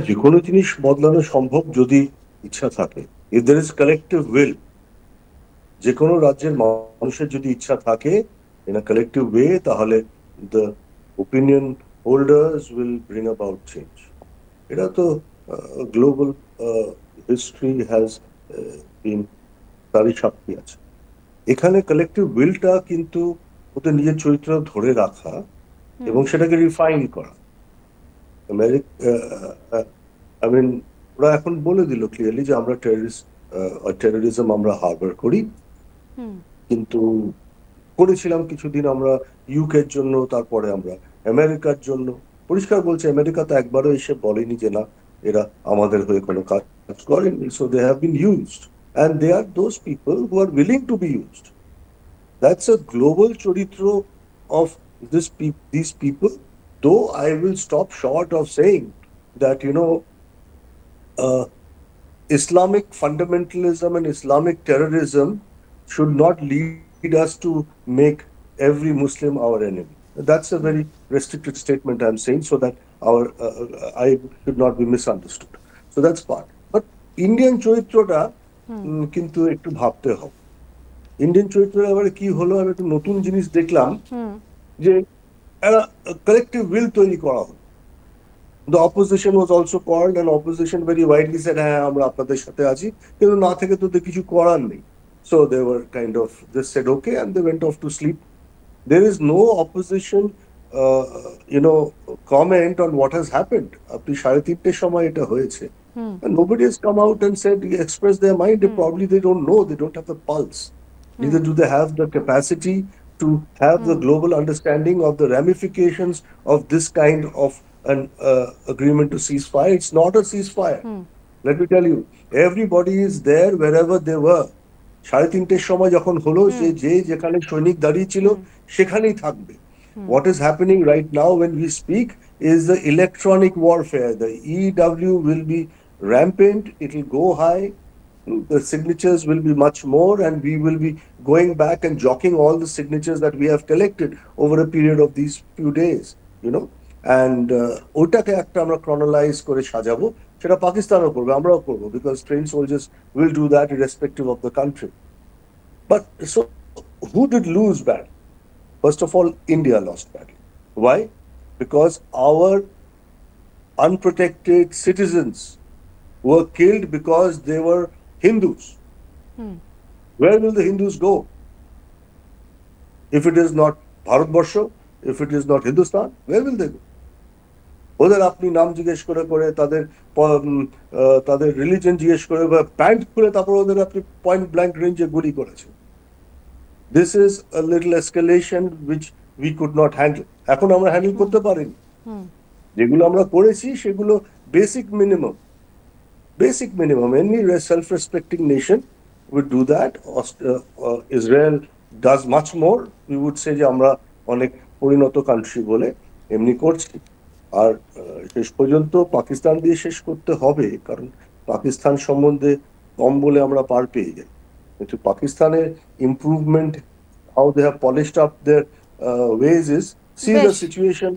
যে কোনো জিনিস বদলানো সম্ভব যদি ইচ্ছা থাকে, if there is collective will, যে কোনো রাজ্যের মানুষের যদি ইচ্ছা থাকে in a collective way, তাহলে the opinion holders will bring about change. এটা তো global history has been তারই সাক্ষী আছে। এখানে collective willটা কিন্তু ওদের নিজের চরিত্র ধরে রাখা এবং সেটাকে রিফাইন করা। I mean, ওরা এখন বলে দিল ক্লিয়ারলি যে আমরা টেররিজম আমরা হারবার করি, কিন্তু করেছিলাম কিছুদিন আমরা ইউকের জন্য, তারপরে আমরা আমেরিকার জন্য। পরিষ্কার বলছে আমেরিকা তো একবারও এসে বলেনি যে না এরা আমাদের হয়ে কোনো কাজ করেনি। So they have been used and they are those people who are willing to be used. That's a global চরিত্র of these people, though I will stop short of saying that, you know, Islamic fundamentalism and Islamic terrorism should not lead us to make every Muslim our enemy. That's a very restricted statement I'm saying, so that I should not be misunderstood. So that's part. But Indian চরিত্রটা কিন্তু একটু ভাবতে হবে। Indian চরিত্রের এবারে কি হলো, আমি একটু নতুন জিনিস দেখলাম যে কালেকটিভ উইল তৈরি করা হলো। The opposition was also called, and opposition very widely said, হ্যাঁ আমরা আপনাদের সাথে আছি, কিন্তু না থেকে তো কিছু করার নেই। So they were kind of just said okay and they went off to sleep. There is no opposition comment on what has happened. আপনি 3:30 সময় এটা হয়েছে, and nobody has come out and said, express their mind. Probably they don't know, they don't have the pulse, neither do they have the capacity to have the global understanding of the ramifications of this kind of an agreement to ceasefire. It's not a ceasefire. Let me tell you, everybody is there wherever they were. 3:30 সময় যখন হলো যে যেখানে সৈনিক দাঁড়িয়ে ছিল সেখানেই থাকবে। What is happening right now when we speak is the electronic warfare. The EW will be rampant, it will go high, the signatures will be much more, and we will be going back and jockeying all the signatures that we have collected over a period of these few days, you know. And ওটাকে একটা আমরা ক্রনালাইজ করে সাজাবো, সেটা পাকিস্তানও করবে, আমরাও করবো, because trained soldiers will do that irrespective of the country. But so who did lose badly? First of all, India lost badly. Why? Because our unprotected citizens were killed because they were Hindus. Where will the Hindus go? If it is not Bharatbarsha, if it is not Hindustan, where will they go? ওদের আপনি নাম জিজ্ঞেস করে তাদের religion জিজ্ঞেস করে pant খুলে তারপর ওদের আপনি পয়েন্ট ব্ল্যাঙ্ক রেঞ্জে গুলি করেছেন। This is a little escalation which we could not handle. এখন আমরা হ্যান্ডেল করতে পারিনি। যেগুলো আমরা করেছি সেগুলো basic minimum. Any self-respecting nation would do that. Israel does much more. We would say যে আমরা অনেক পরিণত কান্ট্রি বলে এমনি করছি। আর শেষ পর্যন্ত পাকিস্তান দিয়ে শেষ করতে হবে, কারণ পাকিস্তান সম্বন্ধে কম বলে আমরা পার পেয়ে যাই, কিন্তু পাকিস্তানের improvement, how they have polished up their ways is see the situation.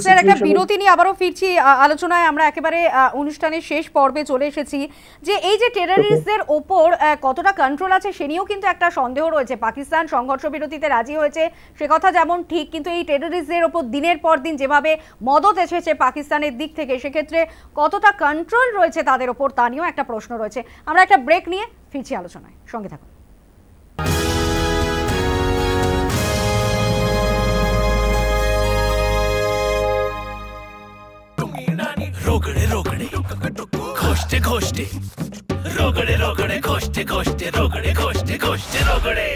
Sir, একটা বিরতি নিয়ে আবারও ফিরছি আলোচনায়। আমরা একেবারে অনুষ্ঠানের শেষ পর্বে চলে এসেছি। যে এই যে টেররিস্টদের ওপর কতটা কন্ট্রোল আছে সে নিয়েও কিন্তু একটা সন্দেহ রয়েছে। পাকিস্তান সংঘর্ষ বিরতিতে রাজি হয়েছে সে কথা যেমন ঠিক, কিন্তু এই টেররিস্টদের ওপর দিনের পর দিন যেভাবে মদত এসেছে পাকিস্তানের দিক থেকে, সেক্ষেত্রে কতটা কন্ট্রোল রয়েছে তাদের ওপর তা নিয়েও একটা প্রশ্ন রয়েছে। আমরা একটা ব্রেক নিয়ে ফিরছি আলোচনায়, সঙ্গে থাকুন। रोगड़े रोगड़े खोस्टे खोस्टे रोगड़े रोगड़े खोस्टे खोस्टे रोगड़े खोस्टे खोस्टे रोगड़े।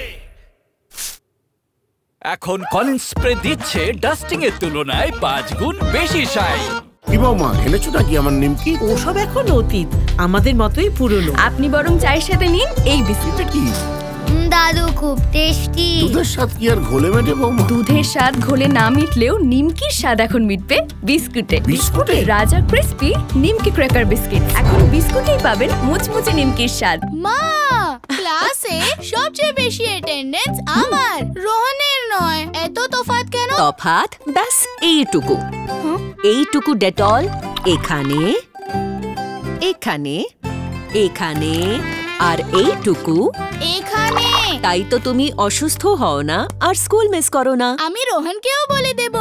এখন কলিন স্প্রে দিচ্ছে ডাস্টিং এর তুলনায় 5 গুণ বেশি শাইন। কি বৌমা এনেছো নাকি আমার নিমকি? ওসব এখন অতীত, আমাদের মতোই পুরনো। আপনি বরং চায়ের সাথে নিন এই বিস্কুটটা। কি দাদু খুব টেস্টি। দুধের স্বাদ কি আর ঘোলে মেটে বৌমা? দুধের স্বাদ ঘোলে না মিটলেও নিমকির স্বাদ এখন মিটবে বিস্কুটে। বিস্কুটে? রাজা ক্রিস্পি নিমকি ক্র্যাকার বিস্কিট, এখন বিস্কুটেই পাবেন মুচমুচে নিমকির স্বাদ। মা, ক্লাসে সবচেয়ে বেশি অ্যাটেন্ডেন্স আমার, রোহনের নয়। এত তফাৎ কেন? তফাৎ ব্যাস এইটুকু। এইটুকু ডেটল এখানে, এখানে, এখানে আর এইটুকু এখানে। তাই তো তুমি অসুস্থ হও না আর স্কুল মিস করো না। আমি রোহনকেও বলে দেব,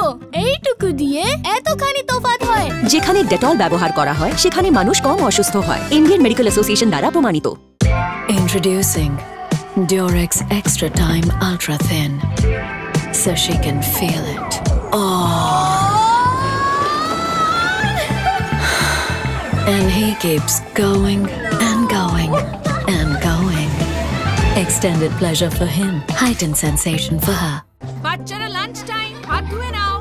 এইটুকু দিয়ে এতখানি তফাৎ হয়। যেখানে ডেটল ব্যবহার করা হয় সেখানে মানুষ কম অসুস্থ হয়, ইন্ডিয়ান মেডিকেল অ্যাসোসিয়েশন দ্বারা প্রমাণিত। Introducing Durex Extra Time Ultra Thin, so she can feel it. And he keeps going and going and going. Extended pleasure for him, heightened sensation for her. বাচ্চারা লাঞ্চ টাইম, হাত ধুয়ে নাও।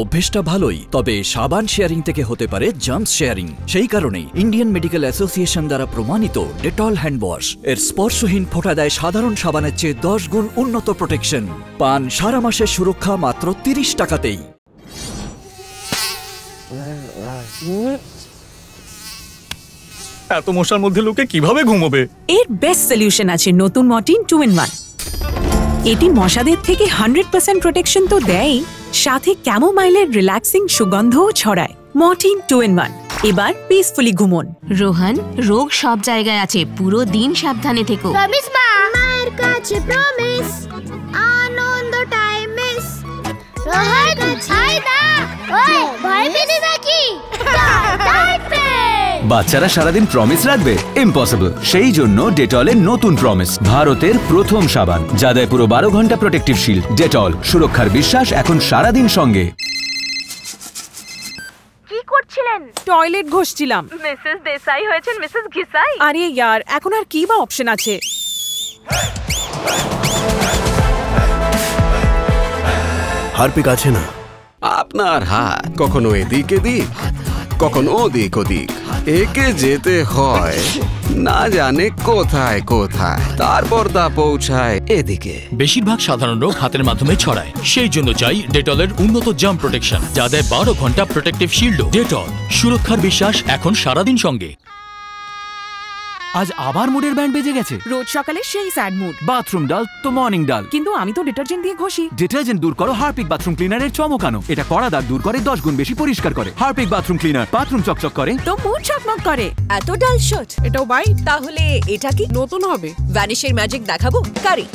অভ্যেসটা ভালোই, তবে সাবান sharing থেকে হতে পারে জাম্পস শেয়ারিং। সেই কারণেই ইন্ডিয়ান মেডিকেল অ্যাসোসিয়েশন দ্বারা প্রমাণিত ডেটল হ্যান্ড ওয়াশ এর স্পর্শহীন ফোঁটা দেয় সাধারণ সাবানের চেয়ে 10 গুণ উন্নত প্রোটেকশন। পান সারা মাসের সুরক্ষা মাত্র 30 টাকাতেই। এত মশার মধ্যে লোকে কিভাবে ঘুমোবে? এর বেস্ট সলিউশন আছে নতুন মর্টিন 2-in-1। এটি মশাদের থেকে 100% প্রোটেকশন তো দেয়ই, সাথে ক্যামোমাইলের রিল্যাক্সিং সুগন্ধও ছড়ায়। মর্টিন 2-in-1, এবার পিসফুলি ঘুমোন। রোহন, রোগ সব জায়গায় আছে, পুরো দিন সাবধানে থেকো। প্রমিস মা, মায়ের কাছে প্রমিস, আনন্দটাই মিস। রোহন ছাই দা, ওই ভয় পেতে নাকি? বাচ্চারা সারাদিন প্রমিস রাখবে? ইম্পসিবল। সেই জন্য ডেটলের নতুন প্রমিস, ভারতের প্রথম সাবান যা দেয় পুরো 12 ঘন্টা প্রোটেক্টিভ শিল্ড। ডেটল, সুরক্ষার বিশ্বাস এখন সারাদিন সঙ্গে। কি করছিলেন? টয়লেট ঘষছিলাম। মিসেস দেসাই হয়েছেন মিসেস ঘিসাই। আরে ইয়ার, এখন আর কি বা অপশন আছে? হারপিক আছে না? আপনার হাত কখনো এদিক এদিক, কখনো ওদিক ওদিক, একে যেতে হয় না জানে কোথায় কোথায়, তারপর তা পৌঁছায় এদিকে। বেশিরভাগ সাধারণ রোগ হাতের মাধ্যমে ছড়ায়, সেই জন্য চাই ডেটলের উন্নত জার্ম প্রোটেকশন যা দেয় 12 ঘন্টা প্রোটেক্টিভ শিল্ড। ডেটল, সুরক্ষার বিশ্বাস এখন সারাদিন সঙ্গে। আজ আবার মুডের ব্যান্ড বেজে গেছে। রোজ সকালে সেই স্যাড মুড। বাথরুম ডাল তো মর্নিং ডাল। কিন্তু আমি তো ডিটারজেন্ট দিয়ে ঘষি। ডিটারজেন্ট দূর করো হারপিক বাথরুম ক্লিনারের চমকানো। এটা কড়া দাগ দূর করে 10 গুণ বেশি পরিষ্কার করে। হারপিক বাথরুম ক্লিনার, বাথরুম চকচক করে তো মুড চকমক করে। এত ডাল শট, এটাও বাই। তাহলে এটা কি নতুন হবে? ভ্যানিশের ম্যাজিক দেখাবো? কারি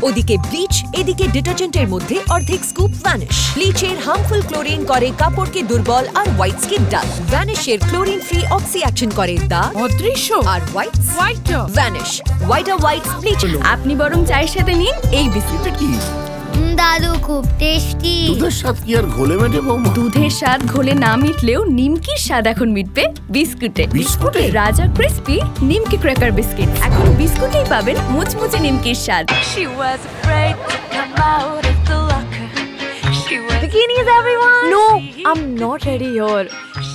ওদিকে ব্লিচ, এদিকে ডিটারজেন্টের মধ্যে অর্ধেক স্কুপ ভ্যানিশ। ব্লিচের হার্মফুল ক্লোরিন করে কাপড়কে দুর্বল আর হোয়াইট স্কিন ডাল। ভ্যানিশের ক্লোরিন ফ্রি অক্সি অ্যাকশন করে দাগ, অদৃশ্য আর white Vanish, whiter white bleach. আপনি বরং চায়ের সাথে নিন এই বিস্কুটটা। কি দাদু খুব টেস্টি। দুধের স্বাদ কি আর ঘোলে মেটে বৌমা? দুধের স্বাদ ঘোলে না মিটলেও নিমকির স্বাদ এখন মিটবে বিস্কুটে। বিস্কুটে? রাজা ক্রিস্পি নিমকি ক্র্যাকার বিস্কিট, এখন বিস্কুটেই পাবেন মুচমুচে নিমকির স্বাদ। She was afraid to come out of the locker. She was Bikinis, everyone! No, I'm not ready here.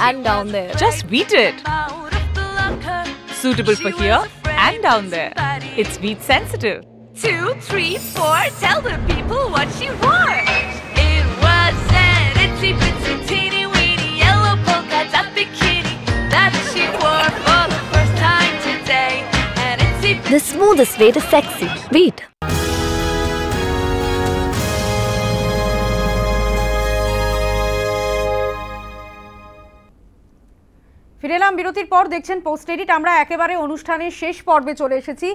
And down there. Just beat it. out of the locker. Suitable for here and down there. It's beat sensitive. 2, 3, 4, tell the people what she wore. It was an itsy bitsy teeny weeny yellow polka dot bikini that she wore for the first time today. And itsy The smoothest way to sexy. Beat. ফিরে এলাম বিরতির পর। দেখছেন post edit. আমরা একেবারে অনুষ্ঠানের শেষ পর্বে চলে এসেছি।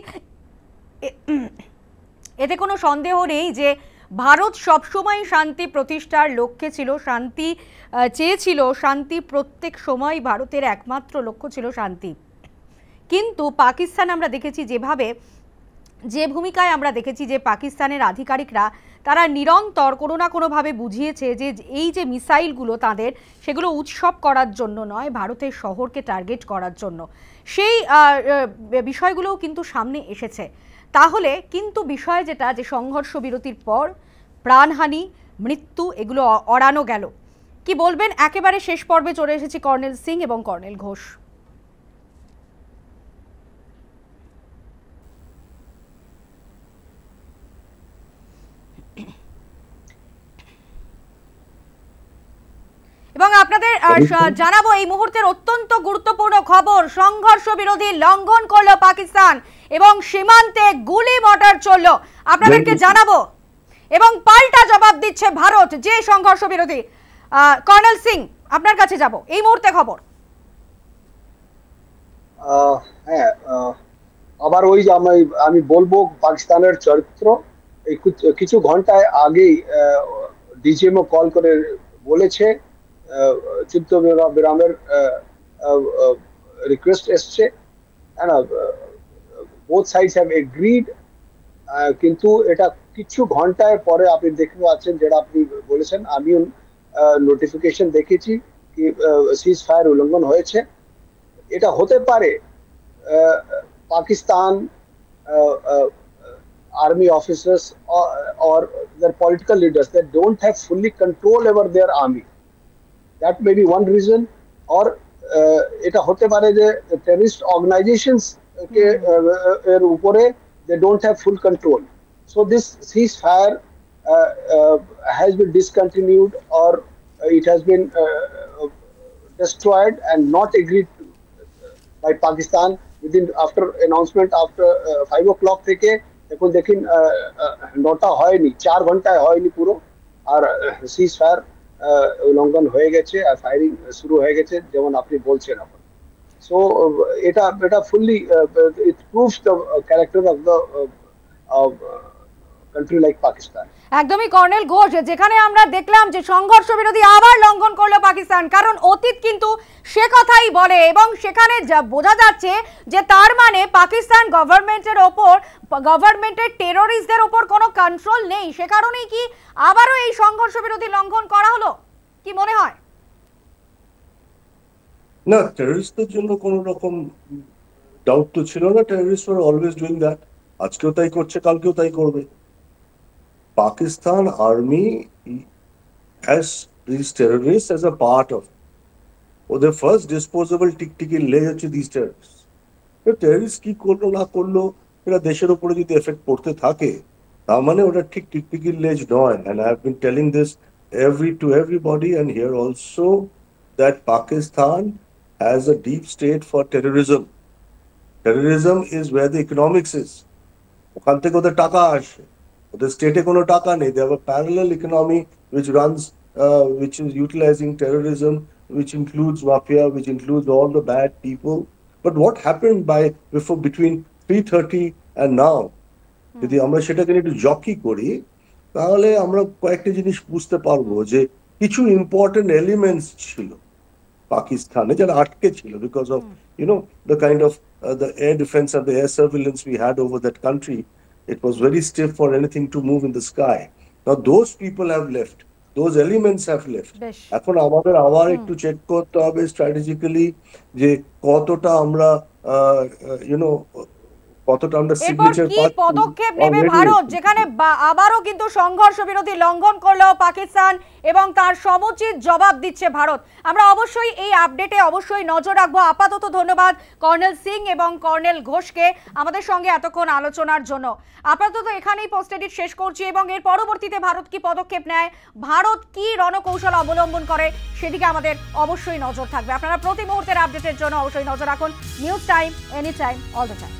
এতে কোনো সন্দেহ নেই যে ভারত সবসময় শান্তি প্রতিষ্ঠার লক্ষ্যে ছিল, শান্তি চেয়েছিল, শান্তি প্রত্যেক সময় ভারতের একমাত্র লক্ষ্য ছিল শান্তি। কিন্তু পাকিস্তান আমরা দেখেছি যে ভূমিকায় আমরা দেখেছি যে পাকিস্তানের আধিকারিকরা তারা নিরন্তর কোনো না কোনোভাবে বুঝিয়েছে যে এই যে মিসাইলগুলো তাদের, সেগুলো উৎসব করার জন্য নয়, ভারতের শহরকে টার্গেট করার জন্য। সেই বিষয়গুলোও কিন্তু সামনে এসেছে। তাহলে কিন্তু বিষয় যেটা, যে সংঘর্ষ বিরতির পর প্রাণহানি, মৃত্যু, এগুলো অড়ানো গেল। কি বলবেন? একেবারে শেষ পর্বে চলে এসেছি কর্নেল সিং এবং কর্নেল ঘোষ। এবং আপনাদের জানাবো এই মুহূর্তের অত্যন্ত গুরুত্বপূর্ণ খবর, সংঘর্ষ বিরোধী লঙ্ঘন করলো পাকিস্তান এবং সীমান্তে গুলি মর্টার চললো, আপনাদেরকে জানাবো। এবং পাল্টা জবাব দিচ্ছে ভারত যে সংঘর্ষ বিরোধী। কর্নেল সিং, আপনার কাছে যাব, এই মুহূর্তে খবর। হ্যাঁ, আবার ওই যে আমি বলবো পাকিস্তানের চরিত্র। এই কিছু ঘন্টায় আগেই ডিজিএমও কল করে বলেছে যুদ্ধ বিরামের রিকোয়েস্ট এসছে, বোথ সাইডস হ্যাভ এগ্রিড। কিন্তু এটা কিছু ঘন্টায় পরে আপনি দেখতে পাচ্ছেন, যেটা আপনি বলেছেন, আমিও নোটিফিকেশন দেখেছি কি সিজ ফায়ার উল্লঙ্ঘন হয়েছে। এটা হতে পারে Pakistan army officers or their political leaders that don't have fully control over their army. That may be one reason. Or এটা হতে পারে যে terrorist organizations কে এর উপরে they don't have full control. So this ceasefire has been discontinued, or it has been destroyed and not agreed to by Pakistan within after announcement after 5 o'clock থেকে এখন দেখুন 9টা হয়নি, 4 ঘন্টায় হয়নি পুরো, আর সিজ ফায়ার উল্লঙ্ঘন হয়ে গেছে আর ফায়ারিং শুরু হয়ে গেছে যেমন আপনি বলছেন এখন। সো এটা fully it proves the character of the country like Pakistan. একদমই কর্নেল ঘোষ, যেখানে আমরা দেখলাম যে সংঘর্ষ বিরোধী আবার লঙ্ঘন করলো পাকিস্তান, কারণ অতীত কিন্তু সে কথাই বলে এবং সেখানে বোঝা যাচ্ছে যে তার মানে পাকিস্তান গভর্নমেন্টের ওপর, গভর্নমেন্টের টেররিস্টদের ওপর কোনো কন্ট্রোল নেই। সে কারণেই কি আবারও এই সংঘর্ষ বিরোধী লঙ্ঘন করা হলো, কি মনে হয়? না, টেররিস্টদের জন্য কোনো রকম ডাউট তো ছিল না। Terrorist war always doing that, আজকেও তাই করছে, কালকেও তাই করবে। Pakistan army has these terrorists as a part of it. Or the first disposable টিকটিকি লেজ হচ্ছে these terrorists. টেররিস্ট কি করলো না করলো, এটা দেশের উপরে যদি এফেক্ট পড়তে থাকে, তার মানে ওটা ঠিক টিকটিকির লেজ নয়। And I have been telling this to everybody and here also that Pakistan has a deep state for terrorism. Terrorism is where the economics is. ওখান থেকে ওদের টাকা আসে, ওদের স্টেটে কোনো টাকা নেই। They have a parallel economy which runs, which is utilizing terrorism, which includes mafia, which includes all the bad people. But what happened between 3:30 and now, যদি আমরা সেটাকে একটু জকি করি, তাহলে আমরা কয়েকটা জিনিস বুঝতে পারবো যে কিছু ইম্পর্টেন্ট এলিমেন্টস ছিল পাকিস্তানে যারা আটকে ছিল because of the kind of the air defense and the air surveillance we had over that country. It was very stiff for anything to move in the sky. Now those people have left, those elements have left. এখন আমাদের আবার একটু check করতে হবে strategically যে কতটা আমরা signature পদক্ষেপ নেবে ভারত, যেখানে আবারও কিন্তু সংঘর্ষ বিরোধী লঙ্ঘন করলো পাকিস্তান এবং তার সমুচিত জবাব দিচ্ছে ভারত। আমরা অবশ্যই এই আপডেটে অবশ্যই নজর রাখবো। আপাতত ধন্যবাদ কর্নেল সিং এবং কর্নেল ঘোষকে আমাদের সঙ্গে এতক্ষণ আলোচনার জন্য। আপাতত এখানেই পোস্ট এডিট শেষ করছি এবং এর পরবর্তীতে ভারত কি পদক্ষেপ নেয়, ভারত কি রণকৌশল অবলম্বন করে, সেদিকে আমাদের অবশ্যই নজর থাকবে। আপনারা প্রতি মুহূর্তের আপডেটের জন্য অবশ্যই নজর রাখুন news time, any time, all the time.